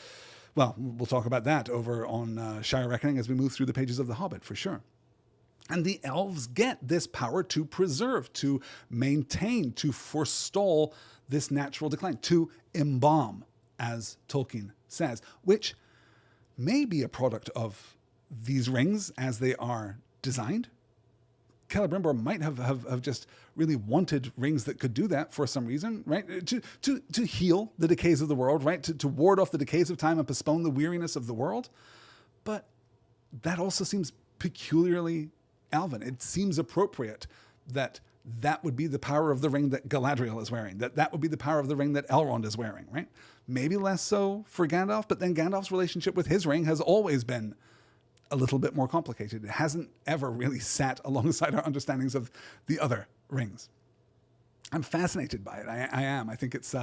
well, we'll talk about that over on Shire Reckoning as we move through the pages of The Hobbit, for sure. And the elves get this power to preserve, to maintain, to forestall this natural decline, to embalm, as Tolkien says, which may be a product of these rings as they are designed. Celebrimbor might have just really wanted rings that could do that for some reason, right? To heal the decays of the world, right? To ward off the decays of time and postpone the weariness of the world. But that also seems peculiarly elven. It seems appropriate that would be the power of the ring that Galadriel is wearing, that would be the power of the ring that Elrond is wearing, right? Maybe less so for Gandalf, but then Gandalf's relationship with his ring has always been a little bit more complicated. It hasn't ever really sat alongside our understandings of the other rings. I'm fascinated by it. I am. I think it's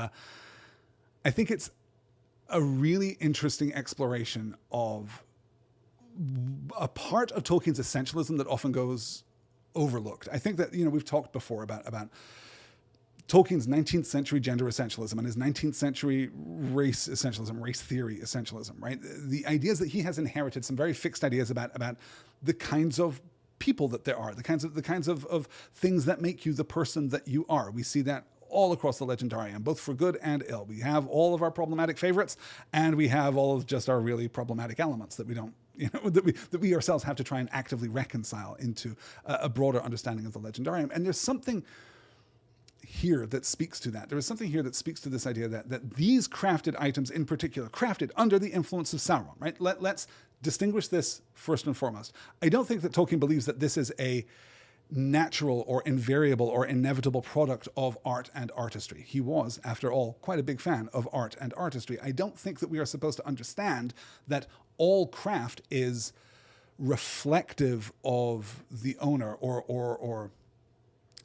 a really interesting exploration of a part of Tolkien's essentialism that often goes overlooked. I think that, we've talked before about Tolkien's 19th century gender essentialism and his 19th century race essentialism, race theory essentialism, right? The ideas that he has inherited, some very fixed ideas about the kinds of people that there are, the kinds of things that make you the person that you are. We see that all across the Legendarium, both for good and ill. We have all of our problematic favorites, and we have all of just our really problematic elements that we don't, that we ourselves have to try and actively reconcile into a broader understanding of the Legendarium. And there's something here that speaks to that. There is something here that speaks to this idea that these crafted items in particular, crafted under the influence of Sauron, right? Let's distinguish this first and foremost. I don't think that Tolkien believes that this is a natural or invariable or inevitable product of art and artistry. He was, after all, quite a big fan of art and artistry. I don't think that we are supposed to understand that all craft is reflective of the owner or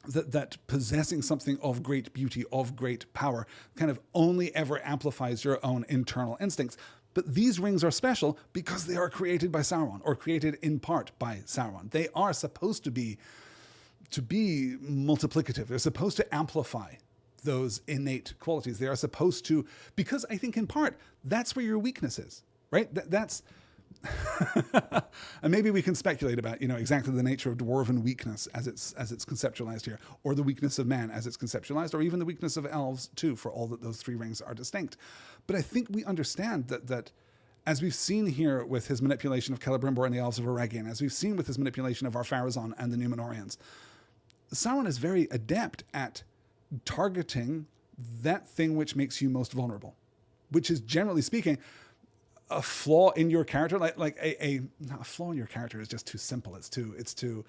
that possessing something of great beauty, of great power, kind of only ever amplifies your own internal instincts. But these rings are special because they are created by Sauron, or created in part by Sauron. They are supposed to be multiplicative. They're supposed to amplify those innate qualities. They are supposed to, because I think in part, that's where your weakness is, right? That's, and maybe we can speculate about, exactly the nature of dwarven weakness as it's conceptualized here, or the weakness of man as it's conceptualized, or even the weakness of elves too, for all that those three rings are distinct. But I think we understand that as we've seen here with his manipulation of Celebrimbor and the elves of Eregion, as we've seen with his manipulation of Ar-Pharazôn and the Númenóreans, Sauron is very adept at targeting that thing which makes you most vulnerable, which is, generally speaking, a flaw in your character. Like a flaw in your character is just too simple. It's too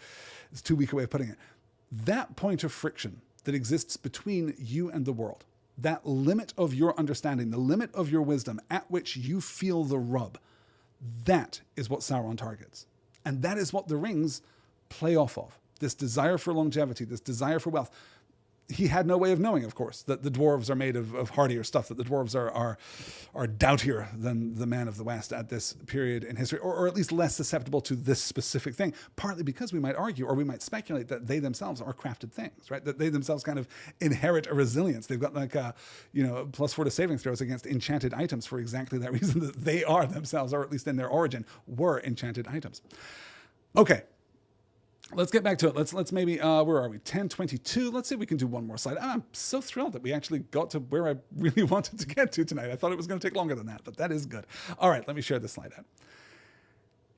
weak a way of putting it. That point of friction that exists between you and the world, that limit of your understanding, the limit of your wisdom at which you feel the rub, that is what Sauron targets. And that is what the rings play off of. This desire for longevity, this desire for wealth. He had no way of knowing, of course, that the dwarves are made of hardier stuff, that the dwarves are doughtier than the men of the West at this period in history, or at least less susceptible to this specific thing, partly because we might argue, or we might speculate, that they themselves are crafted things, right? That they themselves kind of inherit a resilience. They've got +4 to saving throws against enchanted items for exactly that reason, that they are themselves, or at least in their origin, were enchanted items. Okay. Let's get back to it. Let's maybe, where are we? 10:22. Let's see if we can do one more slide. I'm so thrilled that we actually got to where I really wanted to get to tonight. I thought it was going to take longer than that, but that is good. All right, let me share this slide out.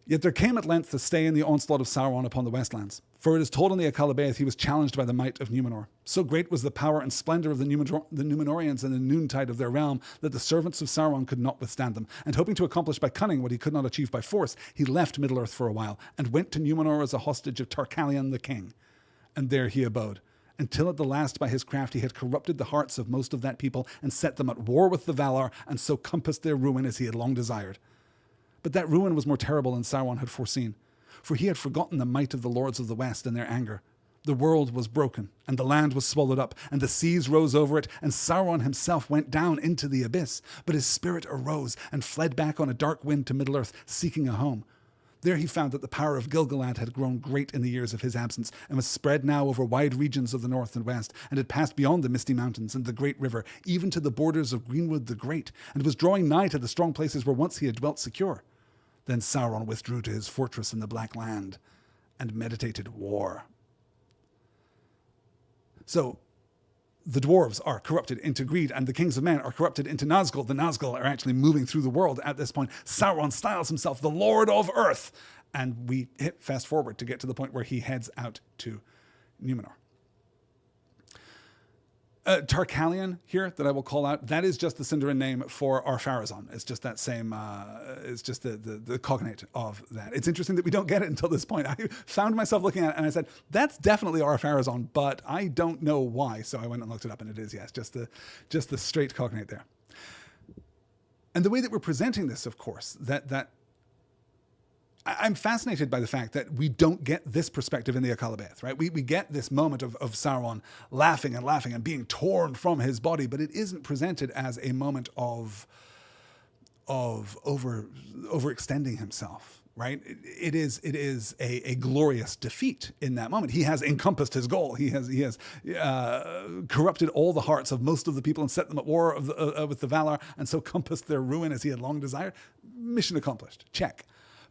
Yet there came at length a stay in the onslaught of Sauron upon the Westlands. For it is told in the apocalyptically he was challenged by the might of Númenor. So great was the power and splendor of the Númenóreans in the noontide of their realm that the servants of Sauron could not withstand them. And hoping to accomplish by cunning what he could not achieve by force, he left Middle-earth for a while, and went to Númenor as a hostage of Tarkalion the king. And there he abode, until at the last by his craft he had corrupted the hearts of most of that people, and set them at war with the Valar, and so compassed their ruin as he had long desired. But that ruin was more terrible than Sauron had foreseen, for he had forgotten the might of the lords of the West in their anger. The world was broken, and the land was swallowed up, and the seas rose over it, and Sauron himself went down into the abyss. But his spirit arose and fled back on a dark wind to Middle-earth, seeking a home. There he found that the power of Gil-galad had grown great in the years of his absence, and was spread now over wide regions of the north and west, and had passed beyond the misty mountains and the great river, even to the borders of Greenwood the Great, and was drawing nigh to the strong places where once he had dwelt secure. Then Sauron withdrew to his fortress in the Black Land, and meditated war. So, the dwarves are corrupted into greed, and the kings of men are corrupted into Nazgul. The Nazgul are actually moving through the world at this point. Sauron styles himself the Lord of Earth. And we hit fast forward to get to the point where he heads out to Númenor. Tarkalion here, that I will call out, that is just the Sindarin name for Ar-Pharazôn. It's just that same, it's just the cognate of that. It's interesting that we don't get it until this point. I found myself looking at it and I said, that's definitely Ar-Pharazôn, but I don't know why. So I went and looked it up, and it is, yes, just the straight cognate there. And the way that we're presenting this, of course, that I'm fascinated by the fact that we don't get this perspective in the apocalyptic, right? We get this moment of Sauron laughing and being torn from his body, but it isn't presented as a moment of overextending himself, right? It is a glorious defeat in that moment. He has encompassed his goal. He has corrupted all the hearts of most of the people and set them at war with the Valar, and so compassed their ruin as he had long desired. Mission accomplished. Check.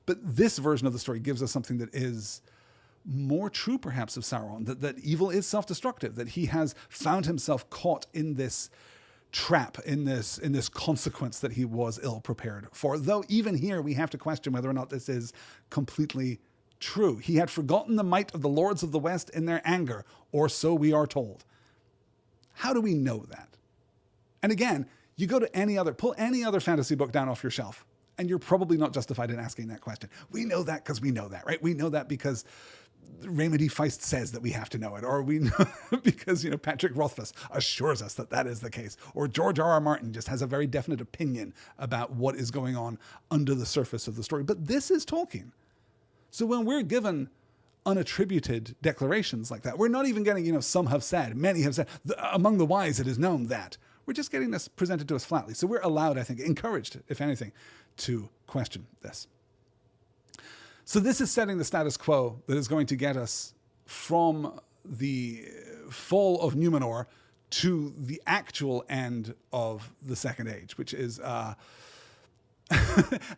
But this version of the story gives us something that is more true, perhaps, of Sauron, that evil is self-destructive, that he has found himself caught in this trap, in this consequence that he was ill prepared for. Though even here we have to question whether or not this is completely true. He had forgotten the might of the lords of the West in their anger, or so we are told. How do we know that? And again, you go to pull any other fantasy book down off your shelf, and you're probably not justified in asking that question. We know that because we know that, right? We know that because Raymond E. Feist says that we have to know it, or we know because, Patrick Rothfuss assures us that is the case, or George R.R. Martin just has a very definite opinion about what is going on under the surface of the story. But this is Tolkien. So when we're given unattributed declarations like that, we're not even getting, some have said, many have said, among the wise it is known that. We're just getting this presented to us flatly. So we're allowed, I think, encouraged, if anything, to question this. So this is setting the status quo that is going to get us from the fall of Númenor to the actual end of the Second Age, which is... I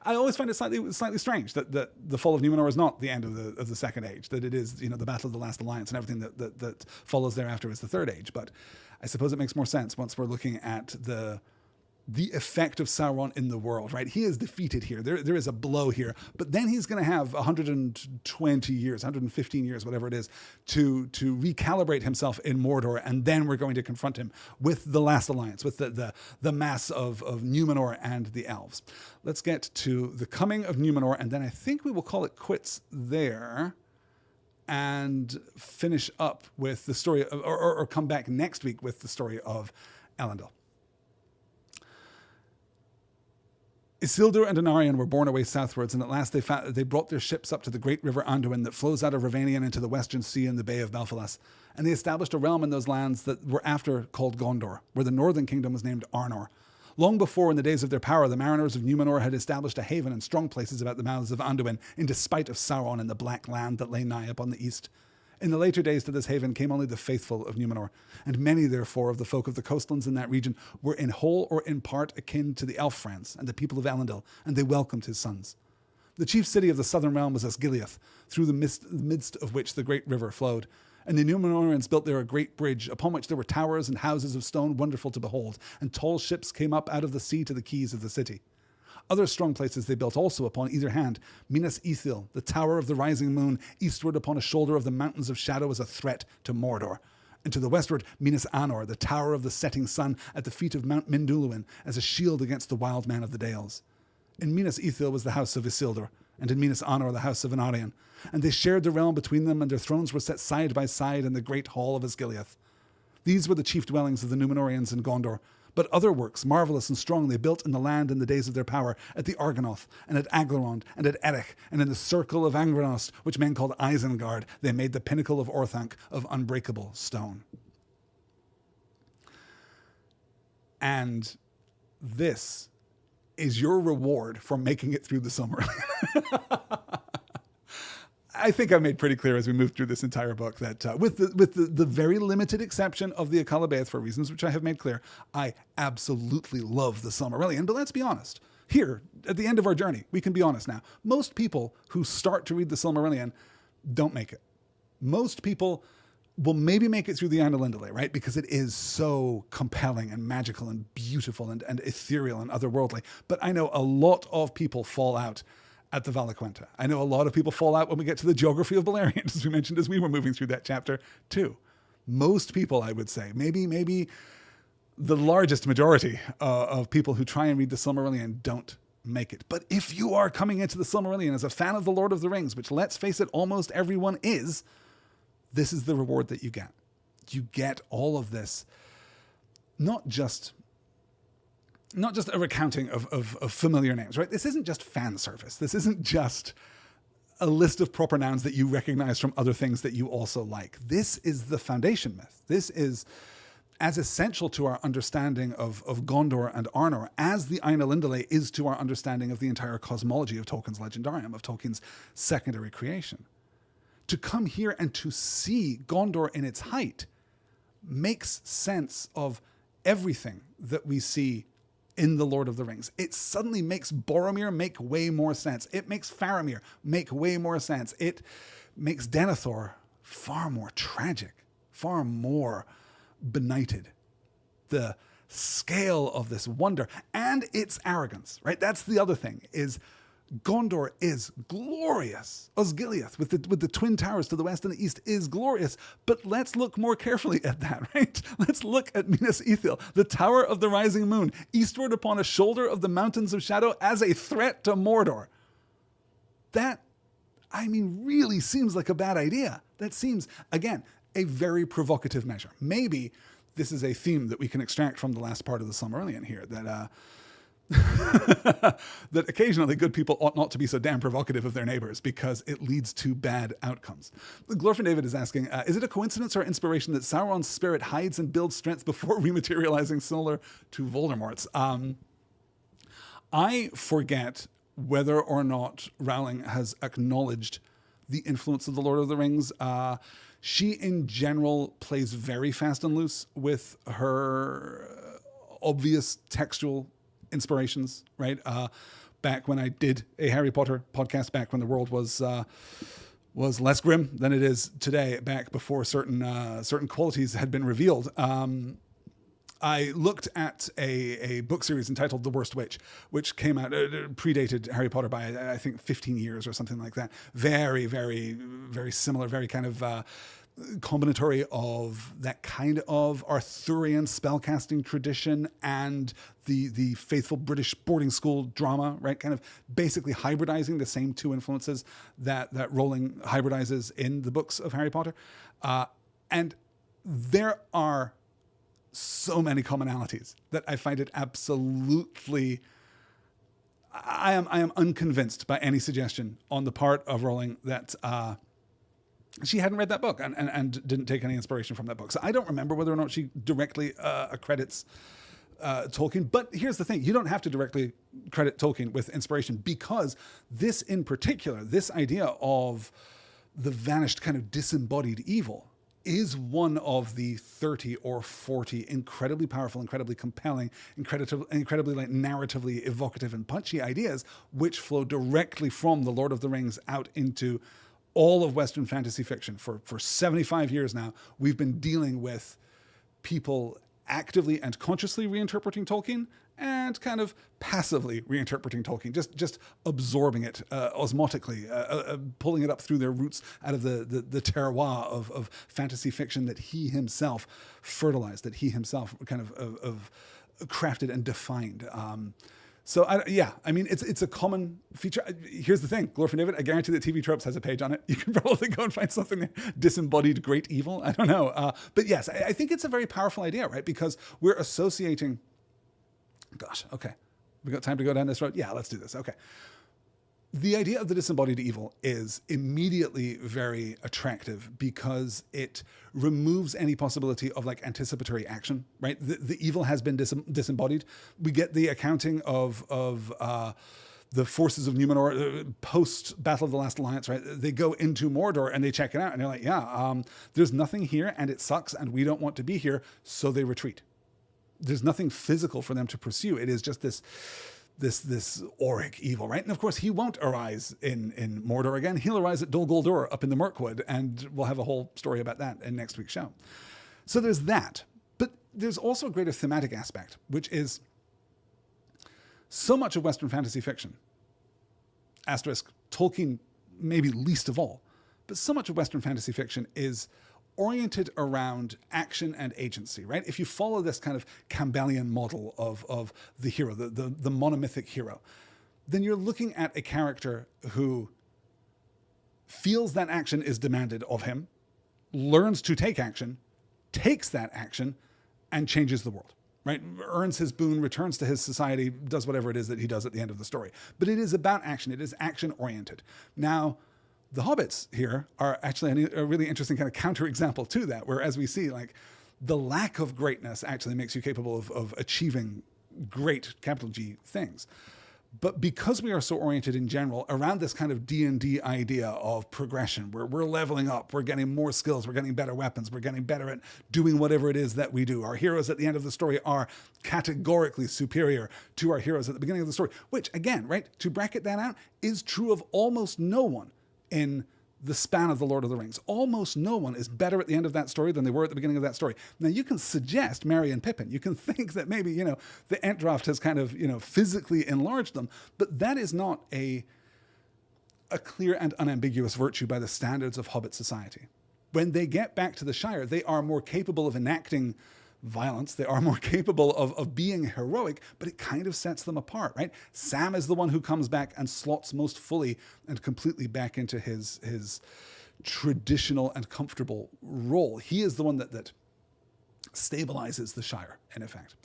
always find it slightly strange that the fall of Númenor is not the end of the Second Age, that it is, the Battle of the Last Alliance and everything that follows thereafter is the Third Age. But I suppose it makes more sense once we're looking at the effect of Sauron in the world, right? He is defeated here. There is a blow here, but then he's going to have 120 years, 115 years, whatever it is, to recalibrate himself in Mordor, and then we're going to confront him with the Last Alliance, with the mass of Númenor and the elves. Let's get to the coming of Númenor, and then I think we will call it quits there and finish up with the story, or come back next week with the story of Elendil. Isildur and Anarion were borne away southwards, and at last they brought their ships up to the great river Anduin that flows out of Rivanion into the western sea and the Bay of Belfalas. And they established a realm in those lands that were after called Gondor, where the northern kingdom was named Arnor. Long before, in the days of their power, the mariners of Númenor had established a haven and strong places about the mouths of Anduin, in despite of Sauron and the black land that lay nigh upon the east. In the later days to this haven came only the faithful of Númenor, and many, therefore, of the folk of the coastlands in that region were in whole or in part akin to the elf friends and the people of Elendil, and they welcomed his sons. The chief city of the southern realm was Osgiliath, through the midst of which the great river flowed. And the Númenorians built there a great bridge, upon which there were towers and houses of stone wonderful to behold, and tall ships came up out of the sea to the quays of the city. Other strong places they built also upon either hand. Minas Ithil, the tower of the rising moon, eastward upon a shoulder of the mountains of shadow as a threat to Mordor. And to the westward, Minas Anor, the tower of the setting sun at the feet of Mount Minduluin, as a shield against the wild man of the dales. In Minas Ithil was the house of Isildur, and in Minas Anor the house of Anarion. And they shared the realm between them, and their thrones were set side by side in the great hall of Osgiliath. These were the chief dwellings of the Númenorians in Gondor. But other works, marvelous and strong, they built in the land in the days of their power, at the Argonath, and at Aglarond, and at Erech, and in the circle of Angranost, which men called Isengard, they made the pinnacle of Orthanc of unbreakable stone. And this is your reward for making it through the Silmarillion. I think I've made pretty clear as we move through this entire book that with the very limited exception of the Akalabeath, for reasons which I have made clear, I absolutely love the Silmarillion. But let's be honest. Here, at the end of our journey, we can be honest now. Most people who start to read the Silmarillion don't make it. Most people will maybe make it through the Ainulindale, right? Because it is so compelling and magical and beautiful and ethereal and otherworldly. But I know a lot of people fall out at the Valaquenta. I know a lot of people fall out when we get to the geography of Beleriand, as we mentioned as we were moving through that chapter too. Most people, I would say, maybe the largest majority of people who try and read the Silmarillion don't make it. But if you are coming into the Silmarillion as a fan of the Lord of the Rings, which, let's face it, almost everyone is, this is the reward that you get. You get all of this, not just a recounting of familiar names, right? This isn't just fan service. This isn't just a list of proper nouns that you recognize from other things that you also like. This is the foundation myth. This is as essential to our understanding of Gondor and Arnor as the Ainulindale is to our understanding of the entire cosmology of Tolkien's Legendarium, of Tolkien's secondary creation. To come here and to see Gondor in its height makes sense of everything that we see in The Lord of the Rings. It suddenly makes Boromir make way more sense. It makes Faramir make way more sense. It makes Denethor far more tragic, far more benighted. The scale of this wonder and its arrogance, right? That's the other thing, is Gondor is glorious. Osgiliath with the twin towers to the west and the east is glorious. But let's look more carefully at that, right? Let's look at Minas Ithil, the Tower of the Rising Moon, eastward upon a shoulder of the Mountains of Shadow as a threat to Mordor. That, I mean, really seems like a bad idea. That seems, again, a very provocative measure. Maybe this is a theme that we can extract from the last part of the Silmarillion here, that that occasionally good people ought not to be so damn provocative of their neighbors because it leads to bad outcomes. Glorfin David is asking, is it a coincidence or inspiration that Sauron's spirit hides and builds strength before rematerializing similar to Voldemort's? I forget whether or not Rowling has acknowledged the influence of The Lord of the Rings. She, in general, plays very fast and loose with her obvious textual inspirations, right? Back when I did a Harry Potter podcast, back when the world was less grim than it is today, back before certain qualities had been revealed, I looked at a book series entitled The Worst Witch, which came out, predated Harry Potter by, I think, 15 years or something like that. Very, very, very similar, very kind of combinatory of that kind of Arthurian spellcasting tradition and the faithful British boarding school drama, right? Kind of basically hybridizing the same two influences that Rowling hybridizes in the books of Harry Potter. And there are so many commonalities that I find it absolutely... I am unconvinced by any suggestion on the part of Rowling that she hadn't read that book and didn't take any inspiration from that book. So I don't remember whether or not she directly accredits Tolkien. But here's the thing. You don't have to directly credit Tolkien with inspiration, because this in particular, this idea of the vanished kind of disembodied evil, is one of the 30 or 40 incredibly powerful, incredibly compelling, incredibly like narratively evocative and punchy ideas which flow directly from The Lord of the Rings out into all of Western fantasy fiction. For 75 years now, we've been dealing with people actively and consciously reinterpreting Tolkien and kind of passively reinterpreting Tolkien, just absorbing it osmotically, pulling it up through their roots out of the terroir of fantasy fiction that he himself fertilized, that he himself kind of crafted and defined. So I mean, it's a common feature. Here's the thing, Glorfin David, I guarantee that TV Tropes has a page on it. You can probably go and find something there. Disembodied great evil. I don't know. But yes, I think it's a very powerful idea, right? Because we're associating, gosh, okay. We got time to go down this road? Yeah, let's do this. Okay. The idea of the disembodied evil is immediately very attractive because it removes any possibility of like anticipatory action, right? The evil has been disembodied. We get the accounting of the forces of Númenor post Battle of the Last Alliance, right? They go into Mordor and they check it out and they're like, there's nothing here and it sucks and we don't want to be here, so they retreat. There's nothing physical for them to pursue. It is just this auric evil, right? And of course, he won't arise in Mordor again. He'll arise at Dol Guldur up in the Mirkwood, and we'll have a whole story about that in next week's show. So there's that. But there's also a greater thematic aspect, which is so much of Western fantasy fiction, asterisk, Tolkien maybe least of all, but so much of Western fantasy fiction is oriented around action and agency, right? If you follow this kind of Campbellian model of the hero, the monomythic hero, then you're looking at a character who feels that action is demanded of him, learns to take action, takes that action, and changes the world, right? Earns his boon, returns to his society, does whatever it is that he does at the end of the story. But it is about action. It is action-oriented. Now, the hobbits here are actually a really interesting kind of counterexample to that, where as we see, like, the lack of greatness actually makes you capable of achieving great, capital G, things. But because we are so oriented in general around this kind of D&D idea of progression, where we're leveling up, we're getting more skills, we're getting better weapons, we're getting better at doing whatever it is that we do. Our heroes at the end of the story are categorically superior to our heroes at the beginning of the story, which, again, right, to bracket that out, is true of almost no one in the span of the Lord of the Rings. Almost no one is better at the end of that story than they were at the beginning of that story. Now, you can suggest Merry and Pippin. You can think that maybe, the Ent draft has kind of, physically enlarged them, but that is not a clear and unambiguous virtue by the standards of Hobbit society. When they get back to the Shire, they are more capable of enacting violence. They are more capable of being heroic, but it kind of sets them apart, right? Sam is the one who comes back and slots most fully and completely back into his traditional and comfortable role. He is the one that stabilizes the Shire, in effect.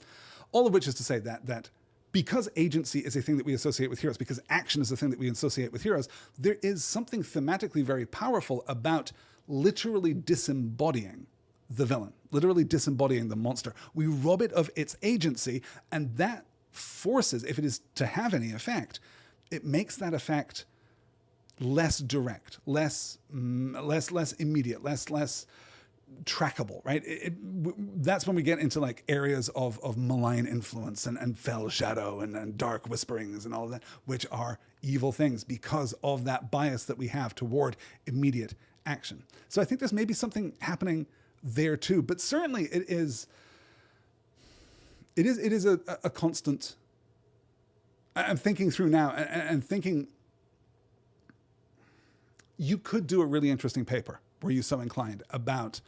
All of which is to say that because agency is a thing that we associate with heroes, because action is a thing that we associate with heroes, there is something thematically very powerful about literally disembodying the villain, literally disembodying the monster. We rob it of its agency, and that forces, if it is to have any effect, it makes that effect less direct, less immediate, less trackable, right? That's when we get into like areas of malign influence and fell shadow and dark whisperings and all of that, which are evil things because of that bias that we have toward immediate action. So I think there's maybe something happening there too, but certainly it is a constant. I'm thinking through now and thinking you could do a really interesting paper, were you so inclined, about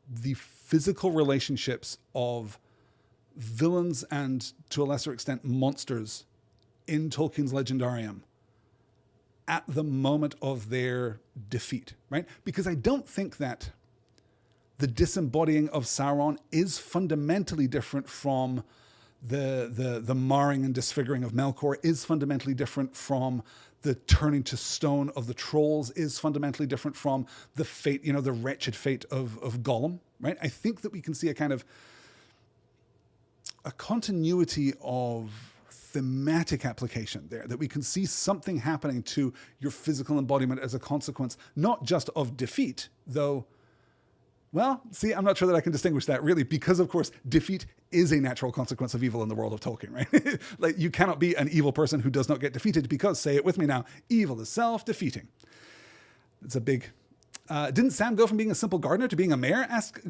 the physical relationships of villains and, to a lesser extent, monsters in Tolkien's Legendarium at the moment of their defeat, right? Because I don't think that the disembodying of Sauron is fundamentally different from the marring and disfiguring of Melkor, is fundamentally different from the turning to stone of the trolls, is fundamentally different from the fate, the wretched fate of Gollum, right? I think that we can see a kind of a continuity of thematic application there, that we can see something happening to your physical embodiment as a consequence, not just of defeat, though. Well, see, I'm not sure that I can distinguish that really, because of course, defeat is a natural consequence of evil in the world of Tolkien, right? Like, you cannot be an evil person who does not get defeated because, say it with me now, evil is self-defeating. It's a big... didn't Sam go from being a simple gardener to being a mayor, asks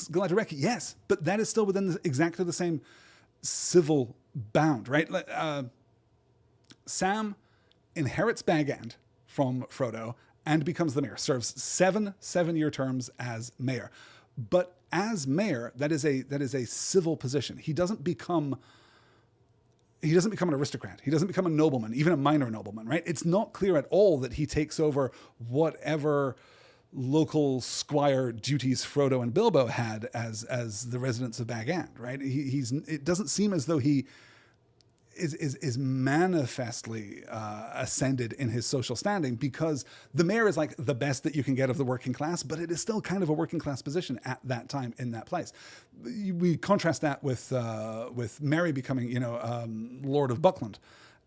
Galadriel? Yes, but that is still within exactly the same civil bound, right? Sam inherits Bag End from Frodo and becomes the mayor, serves seven-year terms as mayor. But as mayor, that is a civil position. He doesn't become an aristocrat. He doesn't become a nobleman, even a minor nobleman, right? It's not clear at all that he takes over whatever local squire duties Frodo and Bilbo had as the residents of Bag End, right? It doesn't seem as though he is manifestly ascended in his social standing, because the mayor is like the best that you can get of the working class, but it is still kind of a working class position at that time in that place. We contrast that with Merry becoming, Lord of Buckland,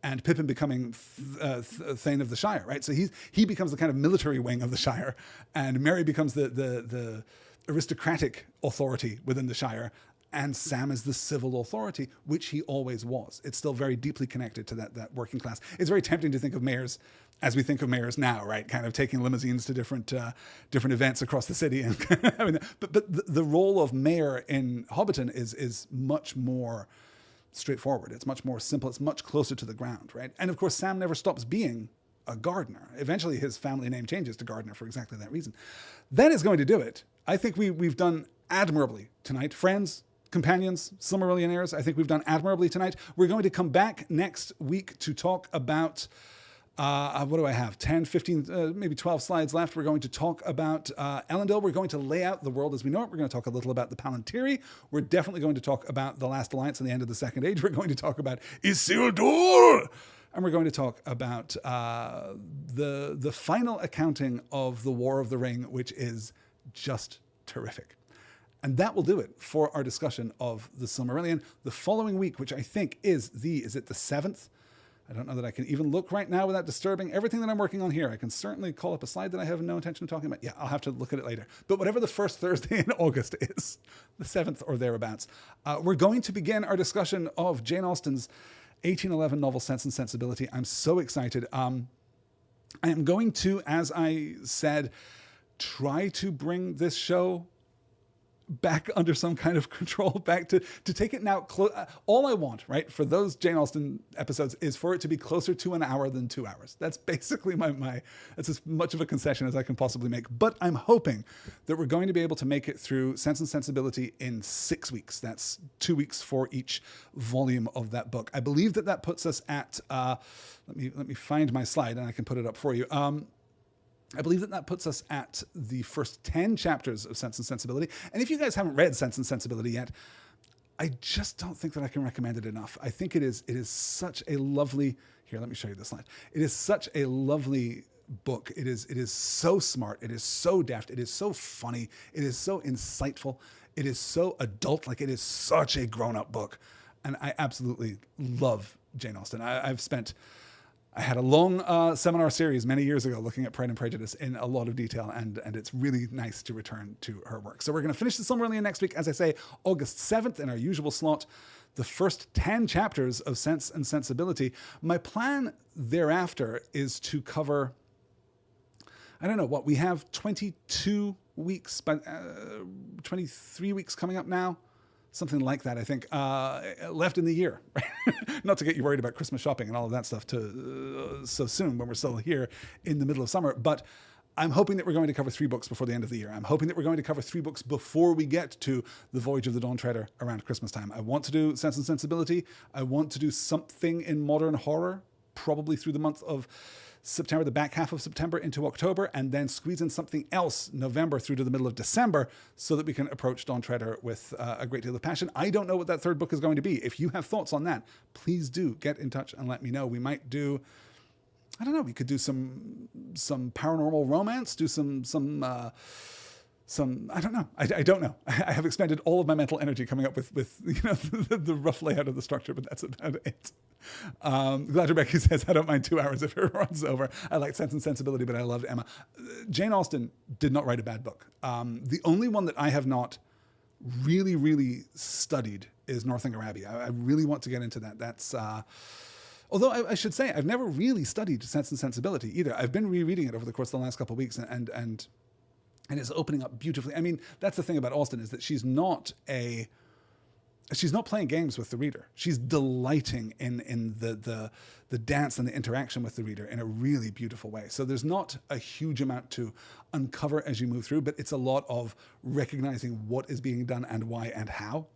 and Pippin becoming Thane of the Shire, right? So he becomes the kind of military wing of the Shire, and Merry becomes the aristocratic authority within the Shire, and Sam is the civil authority, which he always was. It's still very deeply connected to that working class. It's very tempting to think of mayors as we think of mayors now, right? Kind of taking limousines to different events across the city. And but the role of mayor in Hobbiton is much more straightforward. It's much more simple. It's much closer to the ground, right? And of course, Sam never stops being a gardener. Eventually, his family name changes to Gardner for exactly that reason. That is going to do it. I think we've done admirably tonight. Friends, companions, Silmarillionaires, I think we've done admirably tonight. We're going to come back next week to talk about, what do I have, 10, 15, maybe 12 slides left. We're going to talk about Elendil. We're going to lay out the world as we know it. We're going to talk a little about the Palantiri. We're definitely going to talk about the Last Alliance and the end of the Second Age. We're going to talk about Isildur. And we're going to talk about the final accounting of the War of the Ring, which is just terrific. And that will do it for our discussion of the Silmarillion. The following week, which I think is it the 7th? I don't know that I can even look right now without disturbing everything that I'm working on here. I can certainly call up a slide that I have no intention of talking about. Yeah, I'll have to look at it later. But whatever the first Thursday in August is, the 7th or thereabouts, we're going to begin our discussion of Jane Austen's 1811 novel Sense and Sensibility. I'm so excited. I am going to, as I said, try to bring this show back under some kind of control, back to take it now. All I want, right, for those Jane Austen episodes is for it to be closer to an hour than 2 hours. That's basically that's as much of a concession as I can possibly make. But I'm hoping that we're going to be able to make it through Sense and Sensibility in 6 weeks. That's 2 weeks for each volume of that book. I believe that puts us at, let me find my slide and I can put it up for you. I believe that puts us at the first 10 chapters of Sense and Sensibility. And if you guys haven't read Sense and Sensibility yet, I just don't think that I can recommend it enough. I think it is such a lovely, here, let me show you the slide. It is such a lovely book. It is so smart. It is so deft. It is so funny. It is so insightful. It is so adult. Like, it is such a grown-up book. And I absolutely love Jane Austen. I had a long seminar series many years ago looking at Pride and Prejudice in a lot of detail, and it's really nice to return to her work. So we're going to finish the Silmarillion next week, as I say, August 7th in our usual slot, the first 10 chapters of Sense and Sensibility. My plan thereafter is to cover, I don't know what, we have 22 weeks, 23 weeks coming up now. Something like that, I think, left in the year. Not to get you worried about Christmas shopping and all of that stuff so soon when we're still here in the middle of summer. But I'm hoping that we're going to cover 3 books before the end of the year. I'm hoping that we're going to cover 3 books before we get to The Voyage of the Dawn Treader around Christmas time. I want to do Sense and Sensibility. I want to do something in modern horror, probably through the month of September, the back half of September into October, and then squeeze in something else November through to the middle of December so that we can approach Dawn Treader with a great deal of passion. I don't know what that 3rd book is going to be. If you have thoughts on that, please do get in touch and let me know. We might do, I don't know, we could do some paranormal romance, do some I don't know. I don't know. I have expended all of my mental energy coming up with the rough layout of the structure, but that's about it. Glad Rebecca says, I don't mind 2 hours if it runs over. I like Sense and Sensibility, but I loved Emma. Jane Austen did not write a bad book. The only one that I have not really, really studied is Northanger Abbey. I really want to get into that. That's... although I should say, I've never really studied Sense and Sensibility either. I've been rereading it over the course of the last couple of weeks, and it's opening up beautifully. I mean, that's the thing about Austen, is that she's not playing games with the reader. She's delighting in the dance and the interaction with the reader in a really beautiful way. So there's not a huge amount to uncover as you move through, but it's a lot of recognizing what is being done and why and how.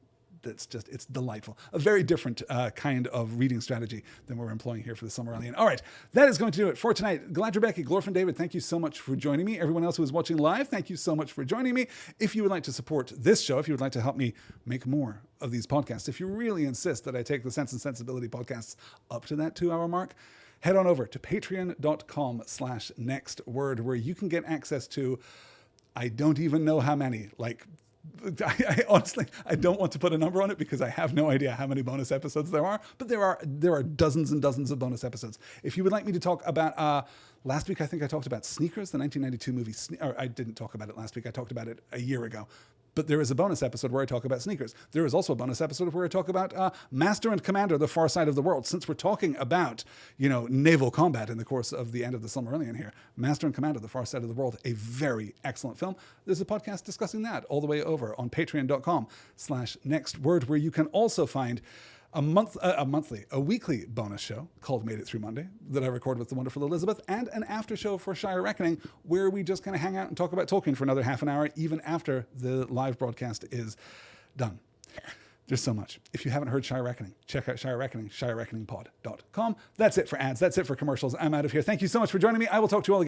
It's delightful. A very different kind of reading strategy than we're employing here for the Silmarillion. All right, that is going to do it for tonight. Glad Rebecca, Glorfin David, thank you so much for joining me. Everyone else who is watching live, thank you so much for joining me. If you would like to support this show, if you would like to help me make more of these podcasts, if you really insist that I take the Sense and Sensibility podcasts up to that 2-hour mark, head on over to patreon.com/nextword, where you can get access to, I don't even know how many, I honestly, I don't want to put a number on it because I have no idea how many bonus episodes there are, but there are dozens and dozens of bonus episodes. If you would like me to talk about, last week I think I talked about Sneakers, the 1992 movie, or I didn't talk about it last week, I talked about it a year ago. But there is a bonus episode where I talk about Sneakers. There is also a bonus episode where I talk about Master and Commander, The Far Side of the World. Since we're talking about, naval combat in the course of the end of the Silmarillion here, Master and Commander, The Far Side of the World, a very excellent film. There's a podcast discussing that all the way over on patreon.com/nextword, where you can also find a weekly bonus show called Made It Through Monday that I record with the wonderful Elizabeth, and an after show for Shire Reckoning where we just kind of hang out and talk about Tolkien for another half an hour, even after the live broadcast is done. There's so much. If you haven't heard Shire Reckoning, check out Shire Reckoning, shirereckoningpod.com. That's it for ads. That's it for commercials. I'm out of here. Thank you so much for joining me. I will talk to you all again.